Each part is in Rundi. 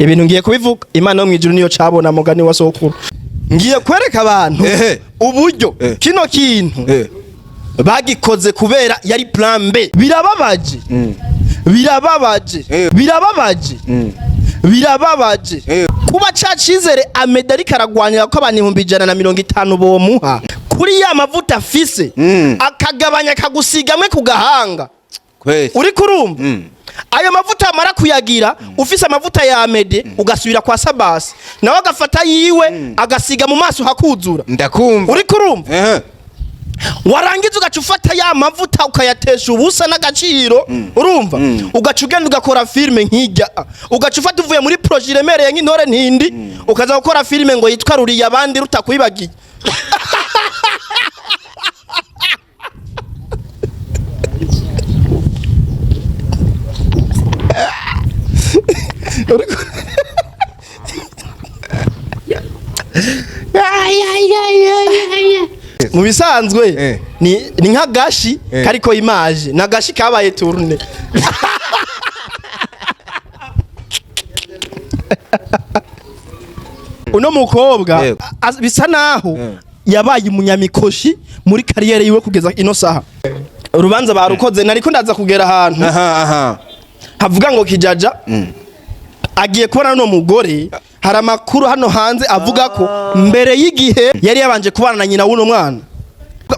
ibintu ngiye kubivuga Imana yo mwijuru niyo cabona mugani wa sokuru ngiye kwereka abantu uburyo kino kintu bagikoze kubera yari plan B birababaje kuba cacizere Amedari karagwanya ko abantu 150 bomuha kuri ya mavuta afise akagabanya kagusigamwe ku gahanga uri kurumva ayo mavuta amara kuyagira ufise amavuta ya Amede ugasubira kwa SABBAS nawe agafata yiwe agasiga mu maso hakuzura ndakumva uri kurumva warangiza ugacufata ya mavuta ukayatesha ubusa n'agaciro urumva ugacugenda ugakora filme nkijya ugacufata uvuye muri projet iremereye nk'intore ntindi ukaza gukora filme ngo yitwa ruriya abandi rutakwibagiye mu bisanzwe ni nka gashi kariko image na gashi kabaye tourne uno mukobwa bisa naho yabaye umunyamikoshi muri kariyere yiwe kugeza ino saha urubanza barukoze nariko ndaza kugera ahantu havuga ngo kijaja agiye kubona no mugore hari amakuru hano hanze avuga ko mbere y'igihe yari yabanje kubana na nyina w'uno mwana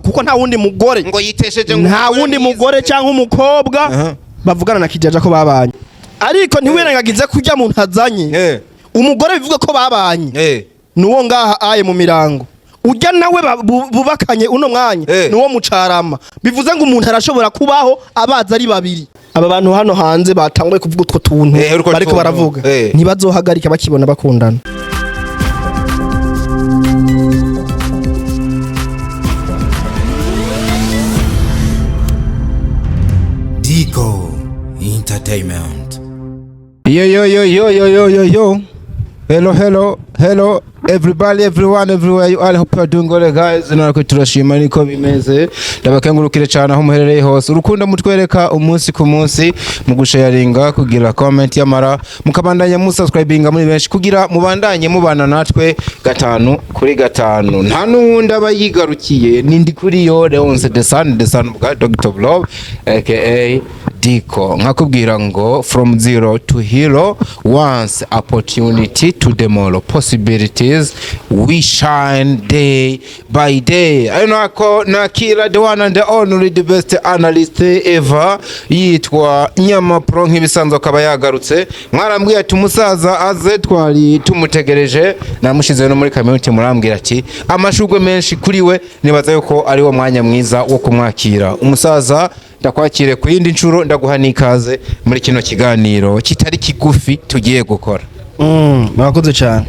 kuko nta wundi mugore ngo yitesheje nta wundi mugore cyangwa umukobwa bavugana na kijaja ko babanye ariko ntiwirengagize kujya mu ntazanye umugore bivuga ko babanye nuwo ngaha aye mu mirango ujya nawe bubakanye uno mwanya nuwo mucarama bivuze ngo umuntu arashobora kubaho abaza ari babiri aba bantu hano hanze batangwe kuvuga utwo tuntu bariko baravuga ntibazohagarika bakibona bakundana Dico Entertainment. Yo. Hello. Everybody, everyone, everywhere you all, hope you are doing well guys. Narako turashima niko bimeze. Ndabakengurukire cyane aho muherereye hose. Urukundo mutwereka umunsi ku munsi mu gusharinga kugira comment yamara mukabandanya mu subscribinga muri benshi kugira mubandanye mubana natwe 5 kuri 5. Nta nuwundi abayigarukiye nindi kuri yo Leonce the Sun bwa Dr. Love aka Dico. Nkakubwira ngo from zero to hero, once opportunity to demolo possibilities. We shine day by day. I know ko nakira the one and the only the best analyst ever yitwa NYAMA PRO nk'ibisanzwe akaba yagarutse. Mwarambwiye ati umusaza aze twari tumutegereje namushize no muri community murambwira ati amashugwe menshi kuri we nibaza yuko ari wo mwanya mwiza wo kumwakira. Umusaza ndakwakire ku yindi ncuro ndaguha nikaze muri kino kiganiro kitari kigufi tugiye gukora. Mwakoze cyane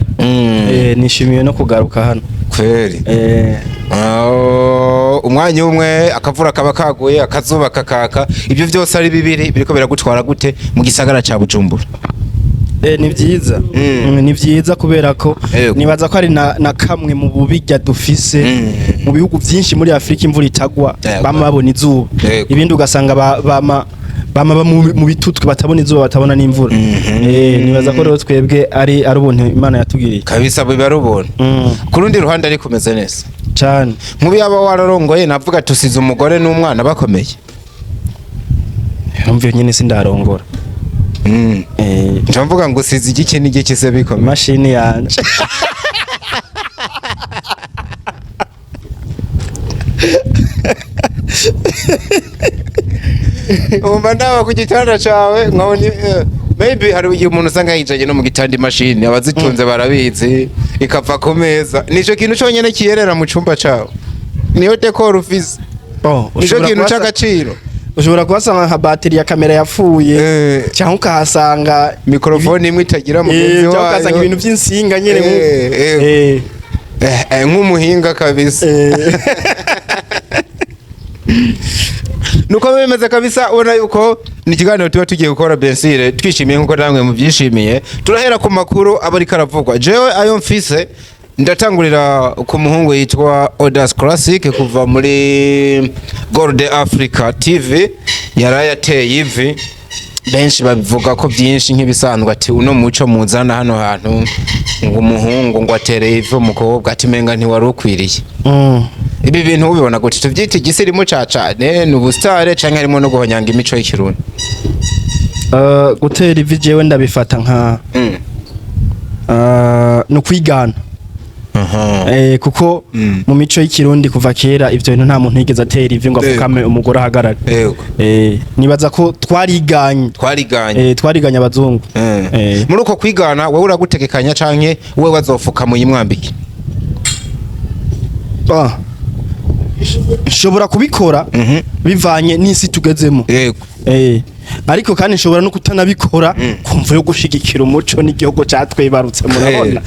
nishimiye no kugaruka hano kweri umwanya umwe akavura kaba kaguye akazuba kakaka ibyo byose ari bibiri biriko biragutwara gute mu gisagara ca Bujumbura? Ni byiza kubera ko nibaza ko ari na kamwe mu bubijya dufise mu bihugu byinshi muri Afrika imvura itagwa bama babona izuba ibindi ugasanga bama mu bitutwe batabona izuba batabona n'imvura nibaza ko rero twebwe ari ubuntu Imana yatugiriye kabisa biba rubona kurundi ruhande ari kumeze neza cyane nkubi yaba wararongoye navuga tusize umugore n'umwana bakomeye umvye nyine sindarongora Njamvuga ngo sizi igiki n'igiki se biko machine yanje umva ndawa ku gitanda cawe nkabona maybe hari ugiye umuntu usanga yicaye no mu gitanda imashini abazitunze barabizi ikapfa ku meza nico kintu cyonyene kiyerera mu cumba cawe niyo decor ufise nico kintu c'agaciro ushobora kuhasanga nka bateri ya kamera yapfuye cyangwa ukahasanga mikrofone imwe itagira mugenzi wayo ukahasanga ibintu by'insinga nyene nk'umuhinga kabisa nuko bemeze kabisa ubona yuko ni kiganiro tuba tugiye gukora Bensire twishimiye nkuko namwe mu byishimiye turahera ku makuru abari karavugwa jewe ayo mfise ndatangurira ku muhungu yitwa Odas Classic kuva muri Gold Africa TV yarayateye ivi benshi babivuga ko byinshi nk'ibisanzwe ati uno muco muzana hano hantu ngo umuhungu ngo atereye ivu umukobwa ati menga ntiwari ukwiriye. Ibi bintu ubibona gute tuvyita igisirimu cane n'ubustare canke harimo no guhonyanga imico y'ikirundi? Gutera ivi jewe ndabifata nka no kwigana. Kuko mu mico y'ikirundi kuva kera ivyo bintu nta muntu yigeze atera ivi ngo apfukame umugore ahagarara. Nibaza ko twariganye abazungu. Muri uko kwigana wewe uragutegekanya canke wewe wazofuka mu yimwambiki? Nshobora kubikora bivanye n'isi tugezemo. Ariko kandi nshobora no kutanabikora kumva yo gushigikira umuco n'igihugu cyatwibarutse murabona.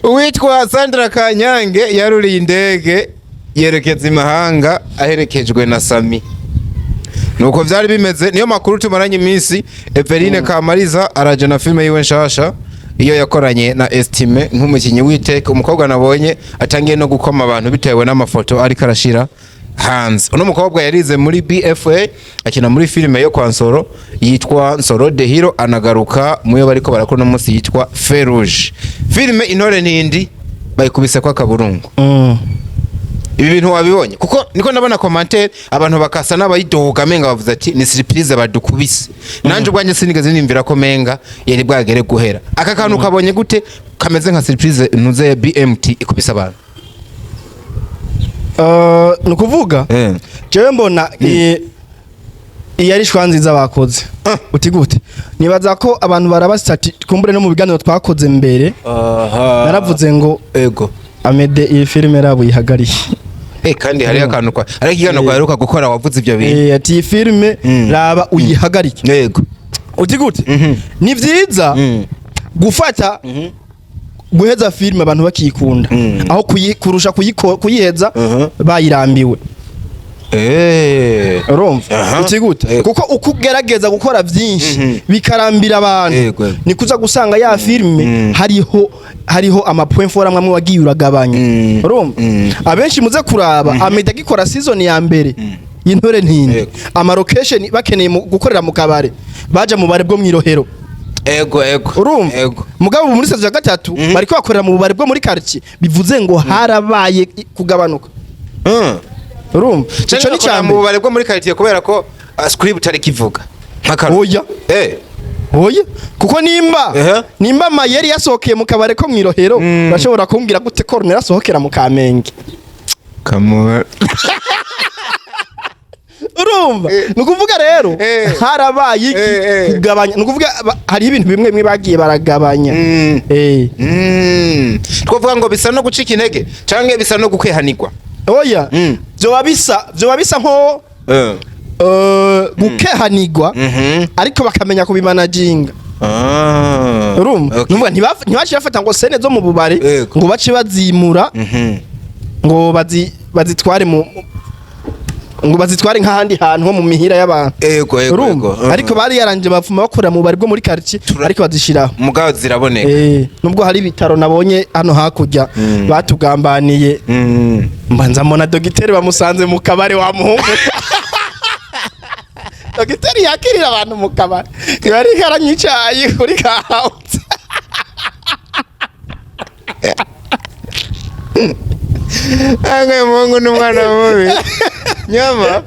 Uwitwa Sandra Kanyange yaruriye indege yerekeza imahanga aherekejwe na Sami. Nuko vyari bimeze niyo makuru tumaranye iminsi. Eveline Kamariza araje na filme yiwe nshasha iyo yakoranye na Estime nk'umukinyi w'iteka. Umukobwa nabonye atangiye no gukoma abantu bitewe n'amafoto ariko arashira hanze. Uno mukobwa yarize muri BFA akina muri filme yo kwa Nsoro yitwa Nsoro the Hero, anagaruka muyo bariko barakora no munsi yitwa Ferouge. Filme intore nindi bayikubise kwa Kaburungu. Ibi bintu wabibonye kuko niko ndabona commentaire abantu bakasa n'abayidoga menga bavuze ati ni surprise badukubise. Nanje ubwanje sinigeze nimvira ko menga yari bwagere guhera. Aka kantu kabonye gute kameze nka surprise ntuze BMT ikubise abantu? Nukuvuga jewe mbona iyari shwanziza bakoze uti gute nibaza ko abantu barabasati kumbure no mu biganiro twakoze mbere naravuze ngo ego Amede iyi filime rabo yihagariye kandi hari akantu kwa ari igihano kwaheruka gukora wavuze ibyo bintu ati iyi filime raba uyihagarike yego uti gute ni vyiza gufata guheza filime abantu bakikunda aho kurusha kuyiheza bayirambiwe. Urumva uti gute kuko ukugerageza gukora byinshi bikarambira abantu ni kuza gusanga ya filime hariho ama point fort amwe wagiye uragabanya. Urumva abenshi muze kuraba Amede agikora season ya mbere y'intore ntindi ama location bakeneye gukorera mu kabare baje mu bare bwo mwirohero. Ego urumva mugabo muri season ya gatatu bariko bakorera mu bare bwo muri quartier bivuze ngo harabaye kugabanuka. Urumva cyo ni cyane mu bare bwo muri quartier kubera ko script utari kivuga oya oya kuko nimba mayeri yasokeye mu kabare ko mwirohero bashobora kumbwira gute corner asohokera mu Kamenge kamwe. Urumva nukuvuga rero harabaye kugabanya nukuvuga hari ibintu bimwe bagiye baragabanya. Twavuga ngo bisa no gucika intege canke bisa no gukwehanirwa? Oya byo bisa nko gukehanirwa ariko bakamenya kubimanajinga. Urumva nuvuga ntibashafata ngo sene zo mu bubare ngo bace bazimura ngo bazitware nk'ahandi hantu ho mu mihira y'abantu. Ego ariko bari yaranje bavuma bakora mu bari bwo muri quartier ariko bazishiraho mugabo ziraboneka. Nubwo hari bitaro nabonye hano hakujya batugambaniye mbanza mbona dogiteri bamusanze mu kabare wa muhungu. Dogiteri yakirira abantu mu kabare bari karanyicaye kuri kahautse. Angaye mungu n'umwana mubi. Nyama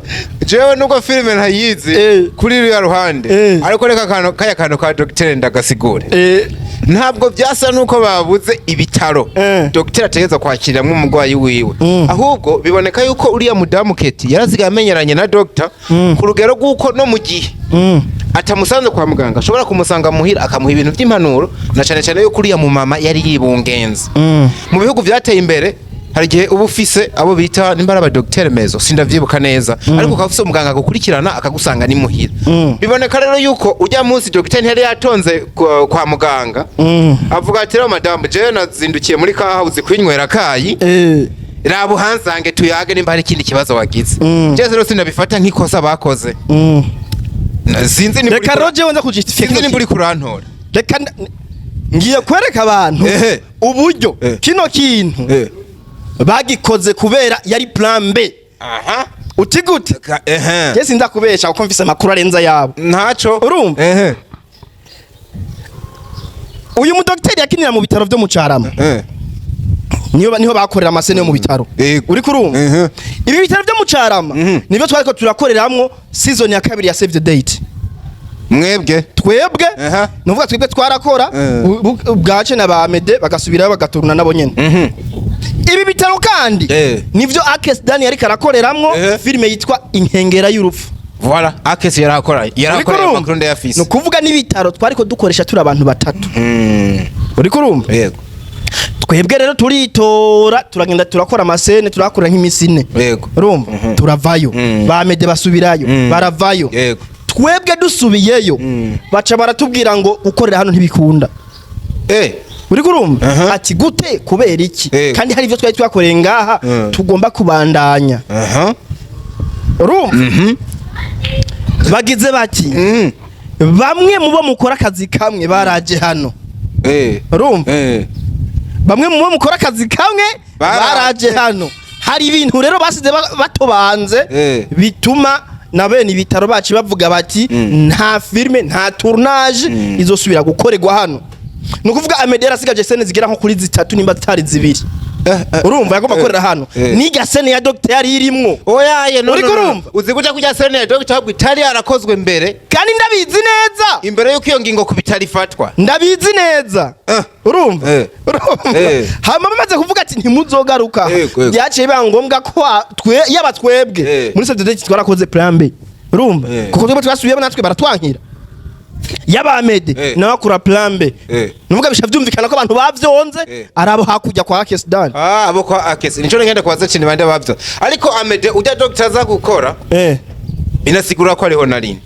jewe nuko filime ntayizi kuri rya ruhande ariko reka kantu ka Dr. ndagasigure. Ntabwo byasa nuko babuze ibitaro Dr. ategeza kwakiramwe umugwayi wiwe ahubwo biboneka yuko uriya mudamu Keti yarazigamenyeranye na Dr. ku rugero guko no mu gihe atamusanze kwa muganga ashobora kumusanga muhira akamuha ibintu by'impanuro na cyane yo kuriya mu mama yari yibungenza. Mu bihugu byateye imbere hari gihe ubu ufise abo bita nimbara aba Dr. Mezo sindavyibuka neza ariko ukafise umuganga gukurikirana akagusanga ni muhira. Biboneka rero yuko ujya munsi Dr. ntiyari yatonze kwa muganga avuga ati rero madame je nazindukiye muri ka house kwinywera kayi rabo hansange tuyage nimba hari ikindi kibazo wagize. Je rero sindabifata nk'ikosa bakoze. Sinzi ni reka roje wonza kujistifika ni muri kurantora reka ngiye kwereka abantu uburyo kino kintu bagikoze kubera yari plan B. aha uti gute je sinza kubesha uko mfise makuru arenza yabo ntaco urumva uyu mudokteri yakinira mu bitaro byo mu Carama niho bakorera amasene yo mu bitaro uri kurumva ibi bitaro byo mu Carama nibyo twariko turakoreramwo season ya kabiri ya Save the Date. twebwe nuvuga twebwe twarakora bwace na ba Mede bagasubirayo bagaturuna nabo nyene ibi bitaro kandi nivyo ASTA yari karakoreramwo filime yitwa Inkengera y'urupfu. Voilà, akesi yarakora amakuru yafise. No kuvuga n'ibitaro twariko dukoresha turi abantu batatu. Uri kurumva? Yego. Twebwe rero turitora turagenda turakora amasene turakora nk'imisine. Yego. Urumva? Turavayo. Ba Mede basubirayo, baravayo. Yego. Twebwe dusubiyeyo baca baratubwira ngo ukorera hano ntibikunda. Uri kurumva? Ati gute kubera iki? Kandi hari ivyo twari twakoreye ngaha tugomba kubandanya. Urumva? Bagize bati bamwe mubo mukora akazi kamwe baraje hano urumva bamwe mubo mukora akazi kamwe baraje hano hari ibintu rero basize batobanze bituma na bene ibitaro bacu bavuga bati nta filme nta tournage izosubira gukorerwa hano nukuvuga Amedera sigaje sene zigira nko kuri zitatu nimba zitari zibiri urumva yagomba korera hano niga sene ya doctor yari irimwo oyaye no uri kurumva uzi kuja kujya sene ya doctor ahubwo itari yarakozwe mbere kandi ndabizi neza imbere yuko iyo ngingo kubitari fatwa ndabizi neza urumva hama bamaze kuvuga ati ntimuzogaruka byaciye bangombwa ko yaba twebwe muri Save the Date twarakoze plan B urumva kuko twebwe twasubiyemo natwe baratwankira yaba Mede nawe akura plan B nuvuga bishavyumvikana ko abantu bavyonze arabo hakujya kwa ASTA abo kwa ASTA nico ngenda kwaza cyane bande bavyo ariko Amede ujya doctor za gukora inasigura ko ariho narindi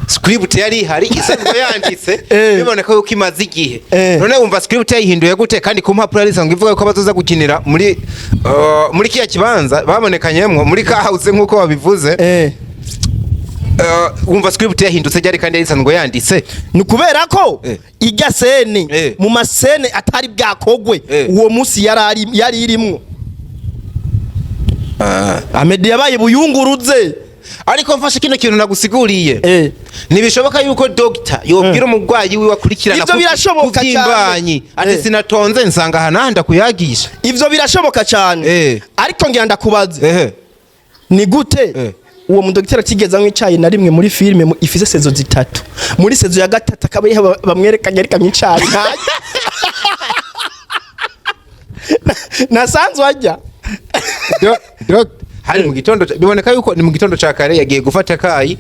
script yari hari isanzwe yanditse biboneka yuko imaze igihe none umva script yayihinduye gute kandi ku mpapuro ari sanzwe ivuga ko bazoza gukinira muri kiya kibanza babonekanyemo muri ka house nkuko babivuze umva script yahindutse ryari kandi yarisanzwe yanditse ni kubera ko ijya sene mu masene atari bwakogwe uwo munsi yari irimwo Amede yabaye buyunguruze ariko mfashe kino kintu nagusiguriye nibishoboka yuko doctor yobwira umugwayi wiwe akurikirana ivyo birashoboka cyane ati sinatonze nsanga hananda kuyagisha ivyo birashoboka cyane ariko ngira ndakubaze ni gute uwo mudokitera tigeza nk'icayi na rimwe muri filime ifise sezo zitatu muri sezo ya gatatu akaba bamwerekanye ariko nk'icayi nasanzwe ajya hari mu gitondo biboneka yuko ni mu gitondo ca kare yagiye gufata kayi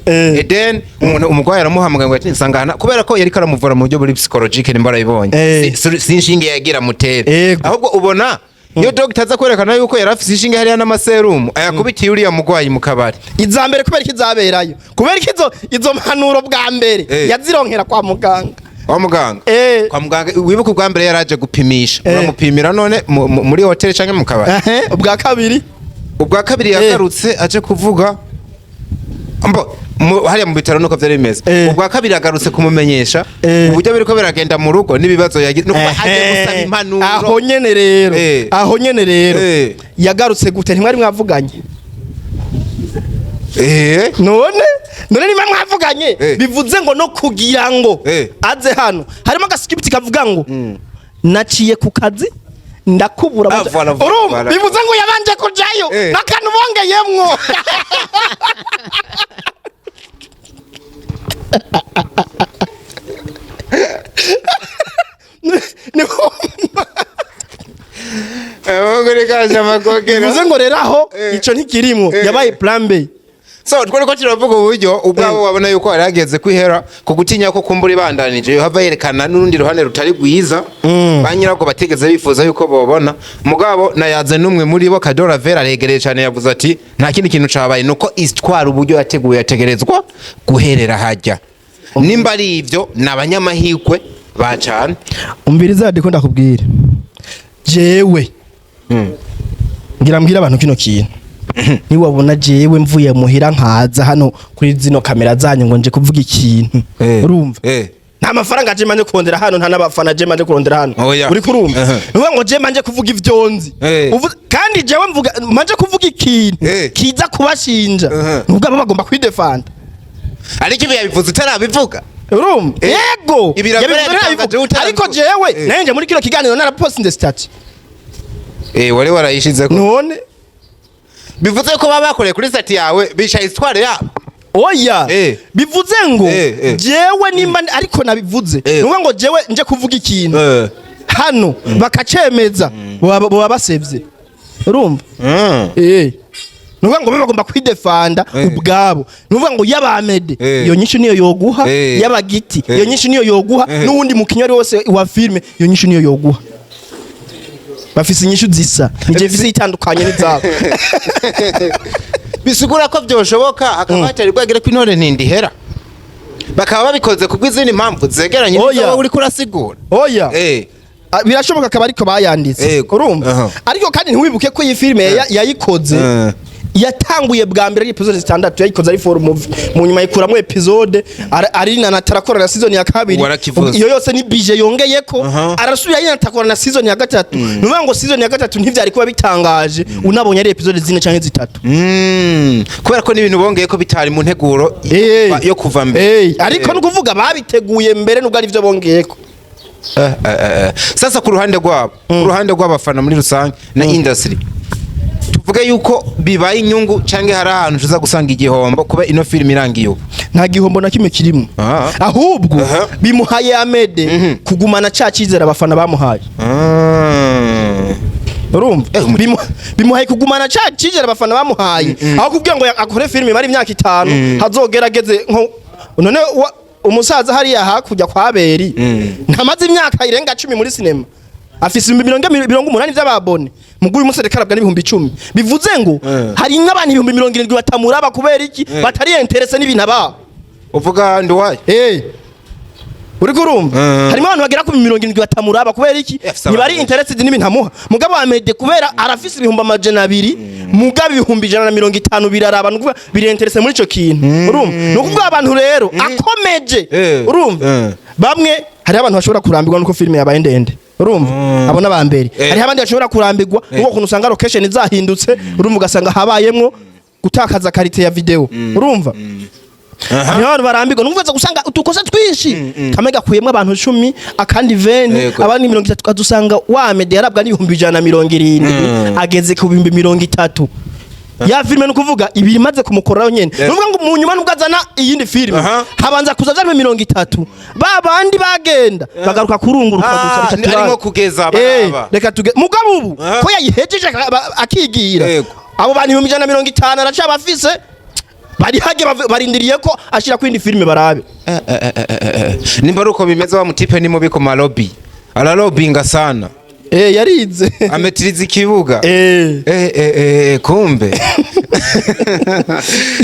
then umugwayi aramuhamagaye ngo ati nsangana kubera ko yari karamuvura mu buryo buri psychologique nimbara ibonye sinshinge yagira mutere ahubwo ubona iyo doctor aza kwerekana yuko yari afise ishinge hariya n'amaserumu ayakubitiye uriya mugwayi mu kabari izambere kubera ikizaberayo kubera izo mpanuro bwa mbere yazironkera kwa muganga kwa muganga wibuka ubwa mbere yaraje gupimisha uramupimira none muri hotel canke mu kabari ubwa kabiri yagarutse aje kuvuga hariya mu bitaro nuko vyari bimeze ubwa kabiri yagarutse kumumenyesha uburyo biriko biragenda mu rugo n'ibibazo yagize nuko aje gusaba impanuro aho nyene rero yagarutse gute ntimwari mwavuganye none niba mwavuganye bivuze ngo no kugira ngo aze hano harimo agaskipti kavuga ngo naciye ku kazi ndakubura urumva bivuze ngo yabanje kujayo nakantu bongeyemwo bivuze ngo rero aho ico ntikirimo yabaye plan B so twari turavuga uburyo ubwabo wabona yuko arageze kwihera ku gutinya ko kumbura ibandanije yo hava yerekana n'urundi ruhande rutari gwiza banyirago bategeze bifuza yuko bobona mugabo nayaze numwe muri bo Kadora Vera aregereye cyane yavuze ati nta kindi kintu cabaye nuko istwara uburyo yateguye yategerezwa guherera hajya nimba ari ivyo nabanyamahirwe bacana umbiriza ndiko ndakubwira jewe ngira mbwira abantu kino kintu ni wabona jewe mvuye muhira nkaza hano kuri zino kamera zanyu ngo nje kuvuga ikintu urumva nta mafaranga je manje kurondera hano nta nabafana je manje kurondera hano uri kurumva uvuga ngo je manje kuvuga ivyonzi kandi jewe mvuga manje kuvuga ikintu kiza kubashinja nubwo abo bagomba kwidefanda ariko ibi yabivuze utarabivuga urumva yego ariko jewe nanje muri kino kiganiro narapost in stat wari warayishize ko none bivuze ko baba bakoreye kuri stat yawe bisha histoire yabo oya bivuze ngo jewe nimba ariko nabivuze nuko ngo jewe nje kuvuga ikintu hano bakacemeza bo basevye urumva nuko ngo bagomba kwidefanda ubwabo nuko ngo yabamede iyo nyinshi niyo yoguha yabagiti iyo nyinshi niyo yoguha nuwundi mukinyari wose wa filme iyo nyinshi niyo yoguha bafise inyishu zisa nije visi itandukanye n'izabo bisigura ko byoshoboka akabatari rwagire ko intore ntindihera bakaba babikoze kubw'izindi mpamvu zegeranye n'ibyo uri kurasigura oya birashoboka akaba ariko bayanditse urumva ariko kandi ntiwibuke ko iyi filme yayikoze yatanguye bwa mbere ari episode 6 yayikoze ari for movie mu nyuma yikuramo episode ari na tarakora na season ya 2 iyo yose ni budget yongeyeko arasubira yina takora na season ya 3 nuvuga ngo season ya 3 ntivyari kuba bitangaje unabonye ari episode 4 canke 3 kubera ko n'ibintu bongeye ko bitari mu nteguro yo kuva mbere ariko no kuvuga babiteguye mbere nubwo ari byo bongeyeko sasa ku ruhande rw'abafana muri rusange na industry tuvuge yuko bibaye inyungu canke hari ahantu tuza gusanga igihombo kuba ino film irangiye nta gihombo na kimwe kirimo ahubwo bimuhaye amede kugumana ca cizera abafana bamuhaye urumva bimuhaye kugumana ca cizera abafana bamuhaye aho kubwira ngo akore film bari imyaka 5 hazogerageze nko none umusaza hariya hakujya kwa Beri ntamaze imyaka irenga 10 muri cinema afise 180 by'ababone muguye umusere karabwa n'ibihumbi 10 bivuze ngo hari nk'abantu 70 batamuraba kubera iki batari interesse n'ibintu aba uvuga ndi waye uri kurumva harimo abantu bagera ku 70 batamuraba kubera iki nibari interested n'ibintu amuha mugabo amede kubera arafise ibihumbi 200 mugabo ibihumbi 150 biraraba nukuvuga biri interesse muri ico kintu urumva nukuvuga abantu rero akomeje urumva bamwe hari abantu bashobora kurambirwa nuko filime yabaye ndende urumva abo nabambere hari abandi bashobora kurambirwa nuko kuntu usanga location zahindutse urumva ugasanga habayemwo gutakaza quality ya video urumva abantu barambirwa nukuvuza gusanga utukosa twinshi kamega kuyemwe abantu 10 akandi 20 abandi 30 kadusanga wa mede yarabwa n'ibihumbi 170 ageze ku bihumbi 30 ya filime nukuvuga ibiri maze kumukoreraho nyene nuvuga ngo mu nyuma nubwazana iyindi filime habanza kuzaza 30 babandi bagenda bagaruka kurunguruka gusa arimo kugeza baraba reka tuge mugabo ubu ko yayihejeje akigira abo bantu 150 araca bafise bari hage barindiriye ko ashira kwindi filime barabe nimba ruko bimeze wa mutipe ni mubi ko malobi ala lobinga sana yarize ametiriza ikibuga kumbe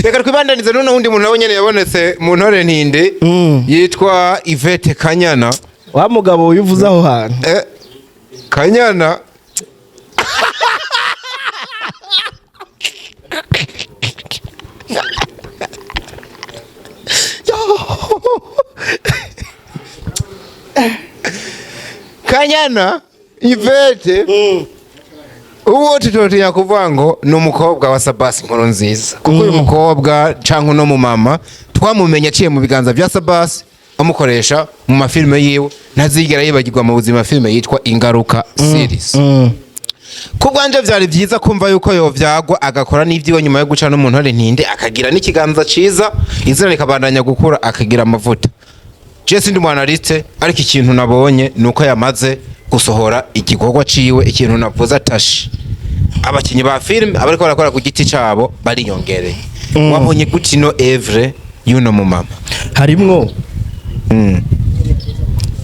reka twibandanize none undi muntu nawe nyene yabonetse mu ntore ntinde yitwa YVETTE Kanyana wa mugabo uyivuza aho hantu Kanyana Kanyana YVETTE uwo tutotinya kuvuga ngo ni umukobwa wa SABBAS inkuru nziza kuko uyu mukobwa canke no mu mama twamumenya aciye mu biganza bya SABBAS amukoresha mu mafilme yiwe ntazigera yibagirwa mu buzima filme yitwa Ingaruka series kubwanje vyari byiza kumva yuko yovyagwa agakora n'ivyiwe nyuma yo guca no mu ntore ntinde akagira n'ikiganza ciza izina rikabandanya gukura akagira amavuta Jesse ndi mwanaliste ariko ikintu nabonye nuko yamaze gusohora igikorwa ciwe ikintu navuza tashi abakinyi ba film abariko barakora ku giti cabo bariyongereye wabonye gutino evre yuno mu mama harimwo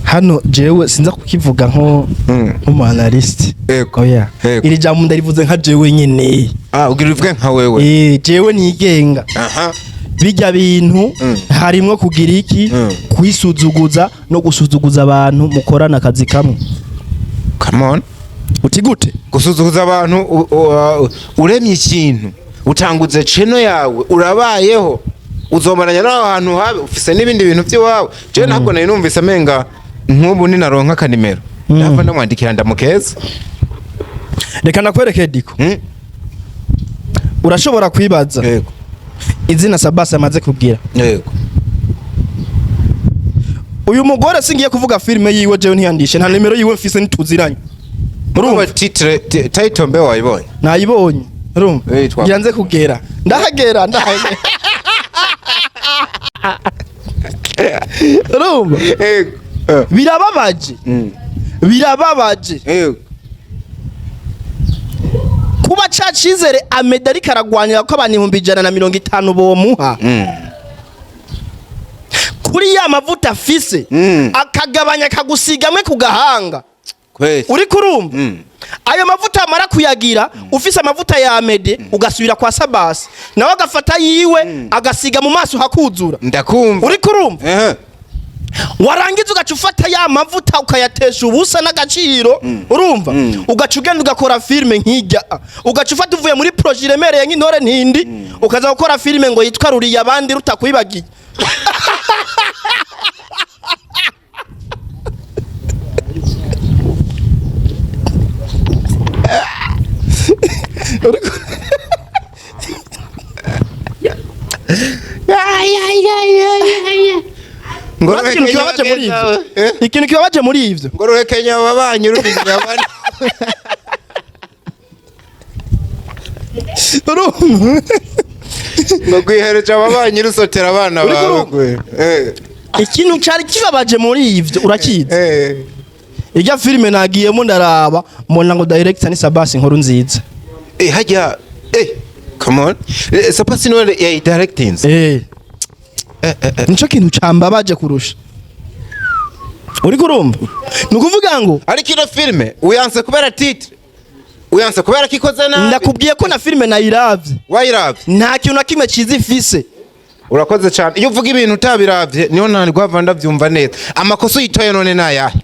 hano jewe sinza kukivuga nko nk'umanaliste oya iri jambo ndarivuze nka jewe nyene ugira uvuge nka wewe jewe nigenga bijya bintu harimwo kugira iki kwisuzuguza no gusuzuguza abantu mukorana akazi kamwe come on uti gute gusuzuguza abantu uremye ikintu utanguze cheno yawe urabayeho uzomaranya naho hantu habe ufise n'ibindi bintu by'iwawe je ntabwo nari numvise amenga nk'ubu ni naronka kanimero ndava ndamwandikira ndamukeza reka nakwereke Diko urashobora kwibaza yego izina SABBAS amaze kubwira yego uyu mugore singiye kuvuga filme yiwe jewe ntiyandishe nta nimero yiwe mfise nituziranye urumva title mbe wayibonye nayibonye urumva yanze kugera ndahagera urumva birababaje kuba cacizere amedari karagwanira ko abantu 150 bomuha kuri ya mavuta afise akagabanya kagusigamwe ku gahanga uri kurumva ayo mavuta amara kuyagira ufise amavuta ya amede ugasubira kwa SABBAS nawe agafata yiwe agasiga mu maso hakuzura ndakumva uri kurumva warangiza ugacufata ya mavuta ukayatesha ubusa n'agaciro urumva ugacugenda ugakora filme nkijya ugacufata uvuye muri projet iremereye nk'intore ntindi ukaza gukora filme ngo yitwa ruriye abandi rutakwibagiye ikintu kibabaje muri ivyo ngo rurekenya ababanyi rubinya abandi ngo gwihereje ababanyi rusotera abana bawe ikintu cari kibabaje muri ivyo urakiza irya filme nagiyemo ndaraba mbona ngo director ni SABBAS inkuru nziza hajya come on SABBAS no ya directings nico kintu cambabaje kurusha uri kurumva nukuvuga ngo ari kino filme uyanse kubera titre uyanse kubera kikoze nabi ndakubwiye ko na filme nayiravye wayiravye nta kintu na kimwe ciza ifise urakoze cyane iyo uvuga ibintu utabiravye niho nani gwavanda byumva neza amakoso uyitoye none nayahe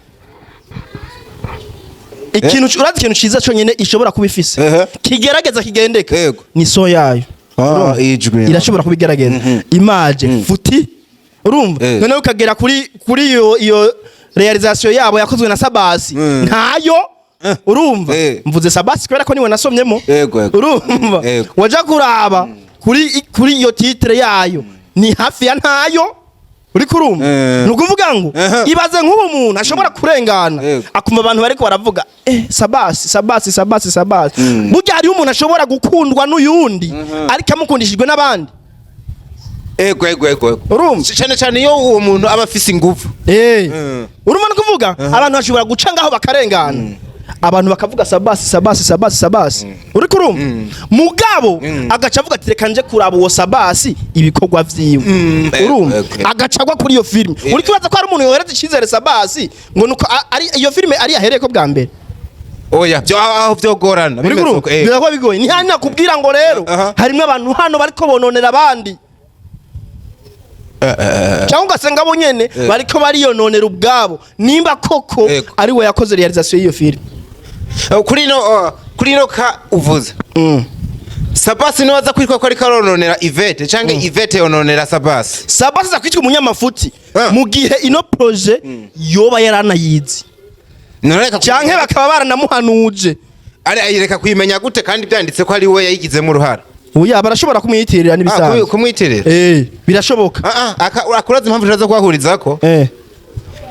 ikintu urazi ikintu ciza cyo nyene ishobora kuba ifise kigerageza kigendeka ni so yayo irashobora kubigerageza image futi urumva none ukagera kuri iyo realization yabo yakozwe na SABBAS ntayo urumva mvuze SABBAS kubera ko niwe nasomyemo urumva waja kuraba kuri iyo titre yayo ni hafi ya ntayo uri kurumva nukuvuga ngo ibaze nk'ubu umuntu ashobora kurengana akumva abantu bariko baravuga SABBAS burya hari umuntu ashobora gukundwa n'uyundi ariko amukundishijwe n'abandi ego urumva cyane iyo uwo muntu aba afise ingufu urumva nukuvuga abantu bashobora guca ngaho bakarengana abantu bakavuga SABBAS uri kurumva mugabo agaca avuga ati reka nje kuraba uwo SABBAS ibikorwa vyiwe urumva agacagwa kuri iyo filme uri kibaza ko ari umuntu yohereza icizere SABBAS ngo nuko ari iyo filme ari yahereye ko bwa mbere oya byo aho byogorana birako bigoye ni hano kubwira ngo rero harimo abantu hano bariko bononera abandi cyangwa ugasenga abo nyene bariko bariyononera ubwabo nimba koko ari we yakoze realization y'iyo filme kuri no ka uvuze SABBAS niwe aza kwitwa ko ari karononera YVETTE cyangwa YVETTE yononera SABBAS aza kwitwa umunyamafuti mu gihe ino projet yoba yaranayizi cyangwa bakaba baranamuhanuje ari ayireka kwimenya gute kandi byanditse ko ari we yayigizemo uruhara uya barashobora kumwitirira nibisanzwe kumwitirira birashoboka akuraza impamvu iraza kwahurizako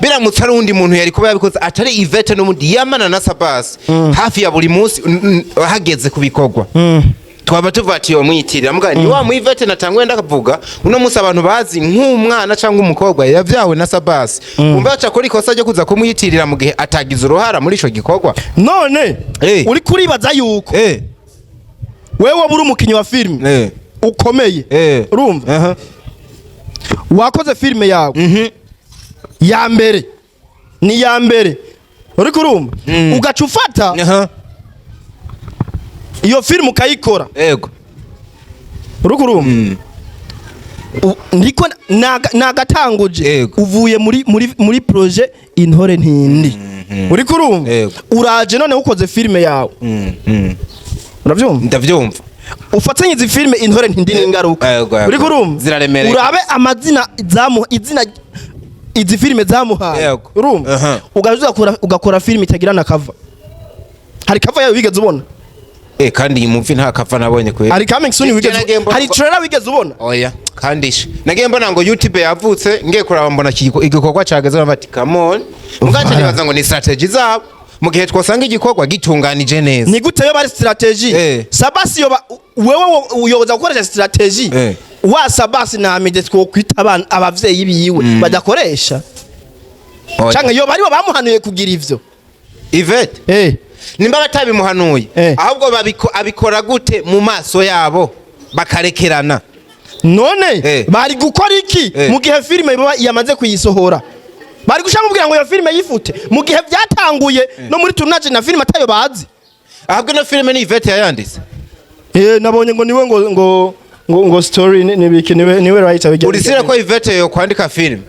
biramutse ari undi muntu yari kuba yabikoze atari YVETTE n'umundi yamana na SABBAS hafi ya buri munsi hageze kubikogwa twaba tuvatiye umwitirira mbwa ni wa YVETTE natangwe ndakavuga uno munsi abantu bazi nk'umwana cyangwa umukobwa yavyawe na SABBAS umbe aca kuri kosa ryo kuza kumwitirira mu gihe atagize uruhara muri ico gikogwa none uri kuribaza yuko wewe buri umukinyi wa filme ukomeye urumva wakoze filme yawe ya mbere ni ya mbere uri kurumva ugaca ufata iyo filme ukayikora uri kurumva ndiko nagatanguje uvuye muri projet intore ntindi uri kurumva uraje none ukoze filme yawe uravyumva ndavyumva ufatanye izi filime intore ntindi n'ingaruka uri kurumva ziraremereye urabe amazina izina izi filime zamuhaye urumva ugakora filime itagira na cover hari cover yayo wigeze ubona kandi iyi movie nta cover nabonye kweli hari coming soon wigeze hari trailer wigeze ubona oya kandisha nagiye mbona ngo YouTube yavutse ngiye kuraba mbona igikorwa cageze bati come on mugace nibaza ngo ni strategy zabo mu gihe twosanga igikorwa gitunganije neza ni gute yo bari strategy SABBAS wewe uyoboza gukoresha strategy wa SABBAS na amide twokwita abavyeyi biwe badakoresha canke yo bari bamuhanuye kugira ivyo YVETTE nimba batabimuhanuye ahubwo abikora gute mu maso yabo bakarekerana none bari gukora iki mu gihe filime yamaze kuyisohora bari gushaka kugira ngo iyo filime yifute mu gihe byatanguye no muri tournage na filime atayo bazi ahubwo no filime ni YVETTE yayanditse nabonye ngo niwe ngo story niwe writer bijya urisira ko YVETTE yo kwandika film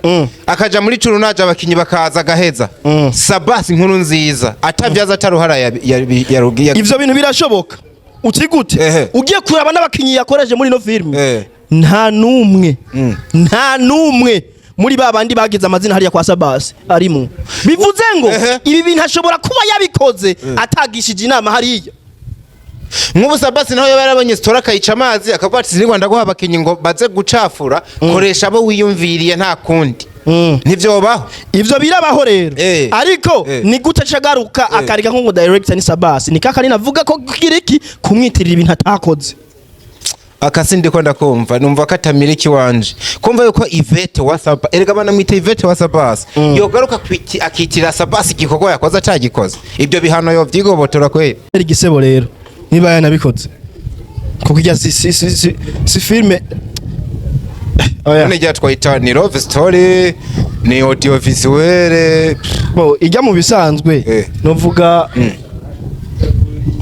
akaja muri tournage abakinyi bakaza gaheza SABBAS inkuru nziza atavyaza ataruhara yarugiye ivyo bintu birashoboka uti gute ugiye kuraba n'abakinyi yakoreje muri no film nta numwe muri babandi bagize amazina hariya kwa SABBAS arimo bivuze ngo ibi bintu ashobora kuba yabikoze atagishije inama hariya nk'ubu SABBAS naho yarabonye story akayica amazi akavuga ati Rwanda guha abakinyi ngo baze gucafura koresha abo wiyumviriye nta kundi nivyo baho ivyo birabaho rero ariko ni gute cagaruka akarika nko director ni SABBAS ni kaka navuga ko kiriki kumwitirira ibintu atakoze akasindi ko ndakumva numva katamiriki wanje kumva yuko YVETTE wa SABBAS erega bana mwita YVETTE wa SABBAS yogaruka akitira SABBAS igikorwa yakoze atagikoze ibyo bihano yo vyigobotora kweli igisebo rero niba yanabikoze kuko ijya si filme none jya twita ni love story ni audio visuel ijya mu bisanzwe novuga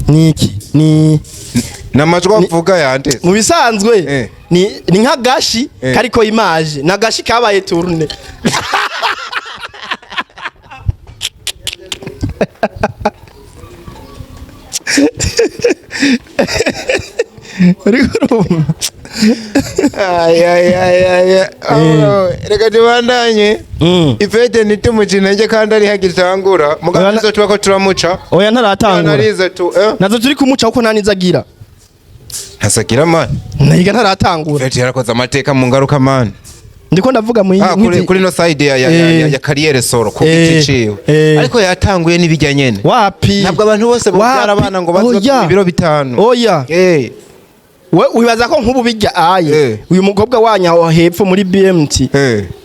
niki ni namajwi avuga yande mu bisanzwe ni nka gashi kariko image na gashi kabaye tourne reka tubandanye YVETTE nitumukina nje kandi ari hagitangura mugazo tubako turamuca oya ntaratangura nazo turi kumuca uko nanizagira ntasagira man nayiga ntaratangura YVETTE yarakoze amateka mu ngaruka man ndiko ndavuga mu kuri no side ya career solo ku giti ciwe ariko yatanguye nibijya nyene wapi ntabwo abantu bose babyara abana ngo bazo ibiro bitanu oya we wibaza ko nkubu bijya aye uyu mukobwa wanya hepfo muri BMT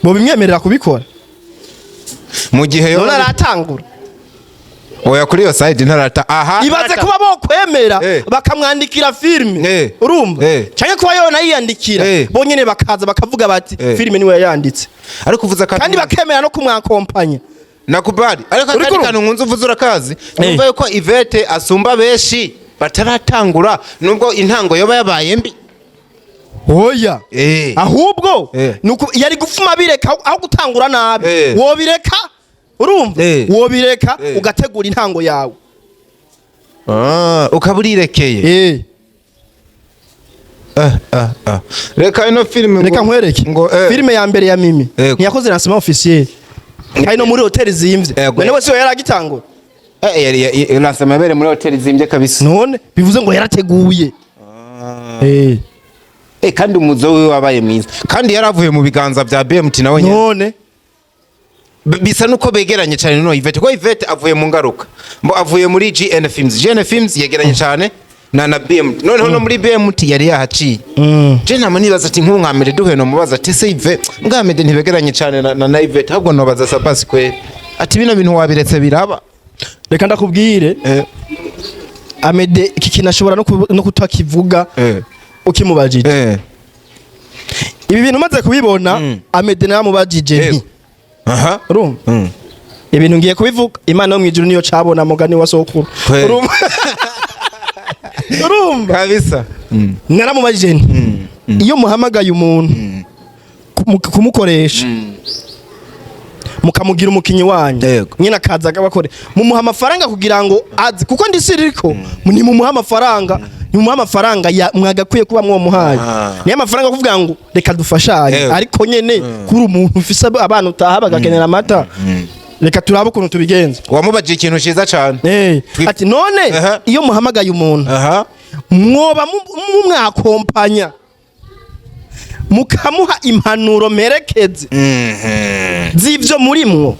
bo bimwemerera kubikora mu gihe yo naratangura oya kuri yo side ntarata ibaze kuba bo kwemera bakamwandikira filime urumva cyane kuba yo nayiyandikira bonyene bakaza bakavuga bati filime niwe yayanditse ariko uvuza kandi bakemera no kumwakompanya nakubari ariko kandi kantu nkunze uvuza urakazi numva yuko YVETTE asumba beshi bataratangura nubwo intango yoba yabaye mbi oya ahubwo nuko yari gufuma bireka aho gutangura nabi wobireka urumva wobireka ugategura intango yawe ukaburirekeye reka ino filime reka nkwereke filime ya mbere ya Mimi ntiyakoze lancement officiel hino muri hotel zimvye none wese yaragitangura lancement yabere muri hotel zimvye kabisa none bivuze ngo yarateguye kandi umuzo we wabaye mwiza kandi yaravuye mu biganza bya BMT nawe none bisa nuko begeranye cyane no YVETTE ko YVETTE avuye mu ngaruka avuye muri GN Films yegeranye cyane na BMT none no muri BMT yari yahaciye je nama nibaza ati nkunkamere duhe no mubaza ati se YVETTE ngamede ntibegeranye cyane na YVETTE ahubwo no baza SABBAS kwe ati bino bintu wabiretse biraba reka ndakubwire Amede iki kinashobora no kutakivuga ukimubajije ibi bintu maze kubibona Amede namubajije urumva ibintu ngiye kubivuga Imana yo mwijuru niyo cabona mugani wa sokuru urumva kabisa naramubajije iyo muhamagaye umuntu kumukoresha mukamugira umukinyi wanyu nyina kaza gabakore mumuha amafaranga kugira ngo azi kuko ndisiriko ni mumuha amafaranga nimuha amafaranga mwagakwiye kuba mwomuhaye niyo amafaranga kuvuga ngo reka dufashanye ariko nyene kuri umuntu ufise abana utaha bagakenera amata reka turabe ukuntu tubigenza. Wamubaje ikintu ciza cyane ati none iyo muhamagaye umuntu mwoba mumwakompanya mukamuha impanuro merekeze z'ivyo murimwo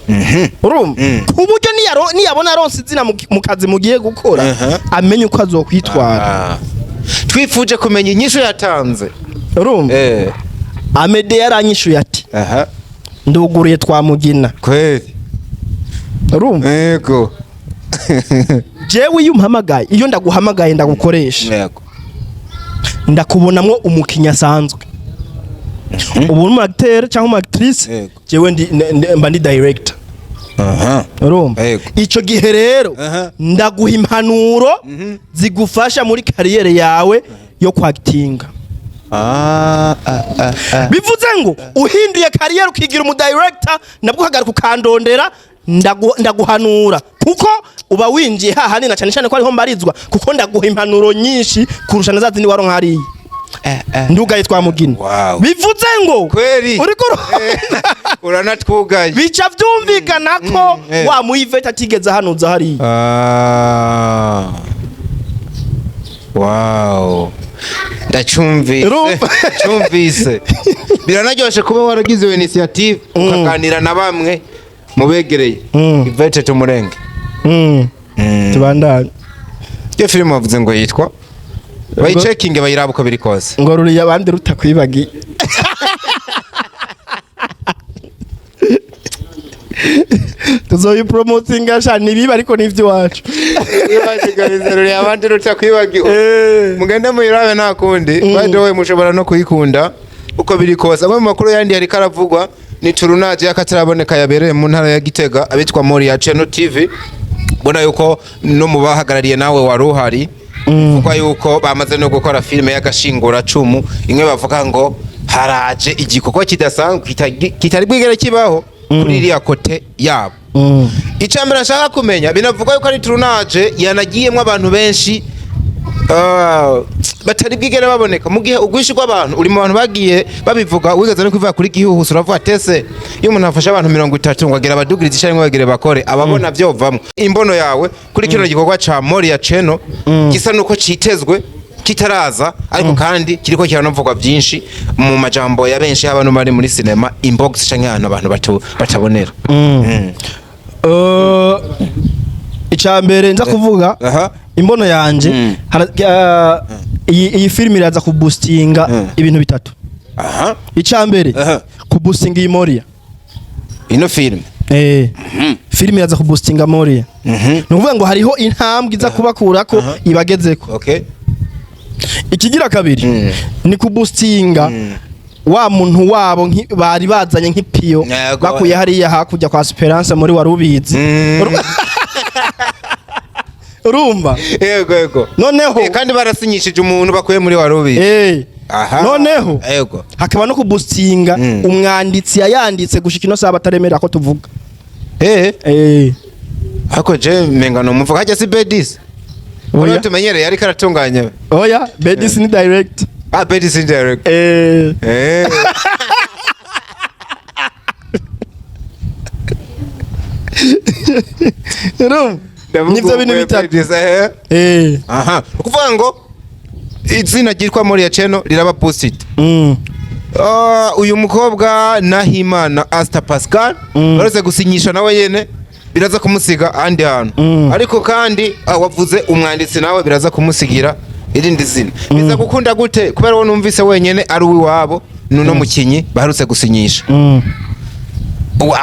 urumva ku buryo niyabona aronse izina mu kazi mugiye gukora amenye uko azokwitwara. Twifuje kumenya inyishu yatanze urumva Amede yaranyishuye ati nduguriye twamugina kweli urumva yego jewe iyo umpamagaye iyo ndaguhamagaye ndagukoresha yego ndakubonamwo umukinya asanzwe ubu ni acteur cyangwa actrice jewe mba ndi director urumva ico gihe rero ndaguha impanuro zigufasha muri kariyere yawe yo kwactinga. Bivuze ngo uhinduye kariyere ukigira umu director nabwo hagaruka ukandondera ndaguhanura kuko uba winjiye hahandi na cyane cyane ko ariho mbarizwa kuko ndaguha impanuro nyinshi kurusha nazazi ni waronka hariya ndugaye twamugina. Bivuze ngo uriko uranatwugaye bica byumvikana ko wa YVETTE atigeze hanuza hariya. Wow ndacumvise biranaryoshe kuba waragize iyo initiative ukaganira na bamwe mubegereye YVETTE tumurenge tubandane. Iyo film wavuze ngo yitwa bayicekinge bayiraba uko biri kose ngo ruriye abandi rutakwibagiye. Tuzoyi promotinga shani biba ariko nivyo wacu. Yabashigariza ruriye abandi rutakwibagiye. Mugende muyirabe nakundi badowe mushobora no kuyikunda uko biri kose. Amwe mu makuru yandi yari karavugwa ni turunaje yakataraboneka yabereye mu ntara ya Gitega abitwa Moria Channel TV. Bona yuko no mubahagarariye nawe waruhari kuko yuko bamaze no gukora filime y'agashingura cumu imwe bavuga ngo haraje igikoko kidasanzwe kitari bwigere kibaho kuri iriya kote yabo. Icambere nshaka kumenya binavuga yuko ari turunaje yanagiyemwe abantu benshi batari bwigere baboneka mu gihe ugwishi kw'abantu uri mu bantu bagiye babivuga wigeze no kwivuga kuri gihuhusu uravuga tese iyo umuntu afasha abantu 30 ngo agera abadugiriza cyangwa bagere bakore ababona byovamwe imbono yawe kuri kino gikorwa ca Moria Channel gisa nuko citezwe kitaraza ariko kandi kiriko kiranavugwa byinshi mu majambo ya benshi abantu bari muri cinema inbox canke abantu batabonera. Icambere nza kuvuga imbono yanje iyi film iraza kuboostinga ibintu bitatu. Icambere kuboostinga iyi Moria ino film film iraza kuboostinga Moria nuvuga ngo hariho intambwe iza kubakurako ibagezeko. Ikigira kabiri ni kuboostinga wa muntu wabo bari bazanye nk'ipiyo bakuye hariya hakujya kwa Esperance muri warubizi urumva yego noneho kandi barasinyishije umuntu bakuye muri warubizi noneho hakaba no kuboostinga umwanditsi yayanditse gushika ino saba bataremera ko tuvuga hako je mengano muvuga hajya si bedis oya tumenyere yari karatunganya oya bedis ni direct bedis ni direct nivyo bintu bitatu ukuvuga ngo izina ryitwa Moria Channel riraba boosted. Uyu mukobwa Nahimana ASTA Pascal barose gusinyisha nawe yene biraza kumusiga andi hantu ariko kandi wavuze umwanditsi nawe biraza kumusigira irindi zina biza gukunda gute kubera wo numvise wenyene ari uwabo nuno mukinyi baharutse gusinyisha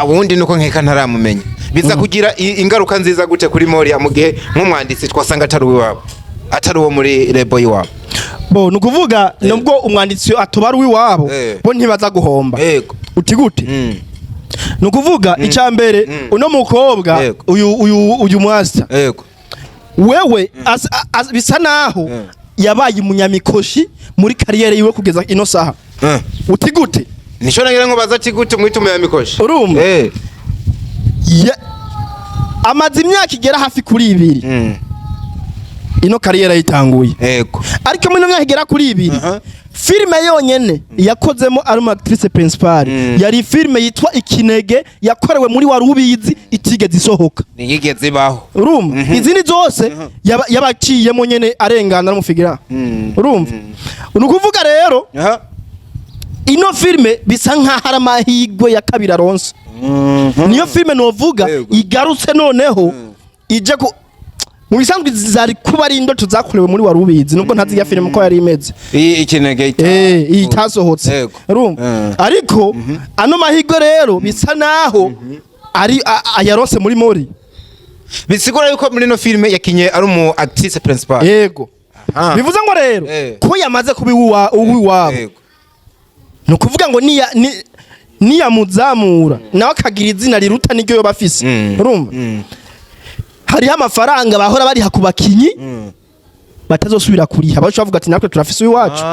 wundi nuko nkeka ntaramumenya biza kugira ingaruka nziza gute kuri Moria mu gihe nk'umwanditsi twasanga atari uwabo atari uwo muri lebo yiwabo bo nukuvuga nubwo umwanditsi atobara uwabo bo ntibaza guhomba uti gute nukuvuga icambere uno mukobwa uyu mwasta wewe bisa naho yabaye umunyamikoshi muri kariyere yiwe kugeza ino saha uti gute nisho nagira ngo baza ati gute mwitume ya mikoshi urumva amazi imyaka igera hafi kuri 2 ino kariyera yitanguye yego ariko muri myaka igera kuri ibiri filime yonyene yakozemo ari actrice principale yari filime yitwa Ikinege yakorewe muri Warubizi itigeze isohoka nigeze ibaho urumva izindi zose yabaciyemo nyene arengana n'umufigira urumva unukuvuga rero ino filime bisa nkaho aramahigwe ya kabiri aronse niyo filime novuga igarutse noneho ije ku mu bisanzwe zari kuba ari indoto zakorewe muri Warubizi nubwo ntazi ya filime ko yari imeze Ikinege itasohotse urumva ariko ano mahigwe rero bisa naho ari ayaronse muri mori bisigura yuko muri no filime yakinye ari umu actrice principal yego bivuze ngo rero ko yamaze kuba uwiwabo nukuvuga ngo niya muzamura nawe akagira izina riruta niryo yo bafise urumva hariho amafaranga bahora bari hakubakinyi batazosubira kuriha bacho bavuga ati natwe turafise uwiwacu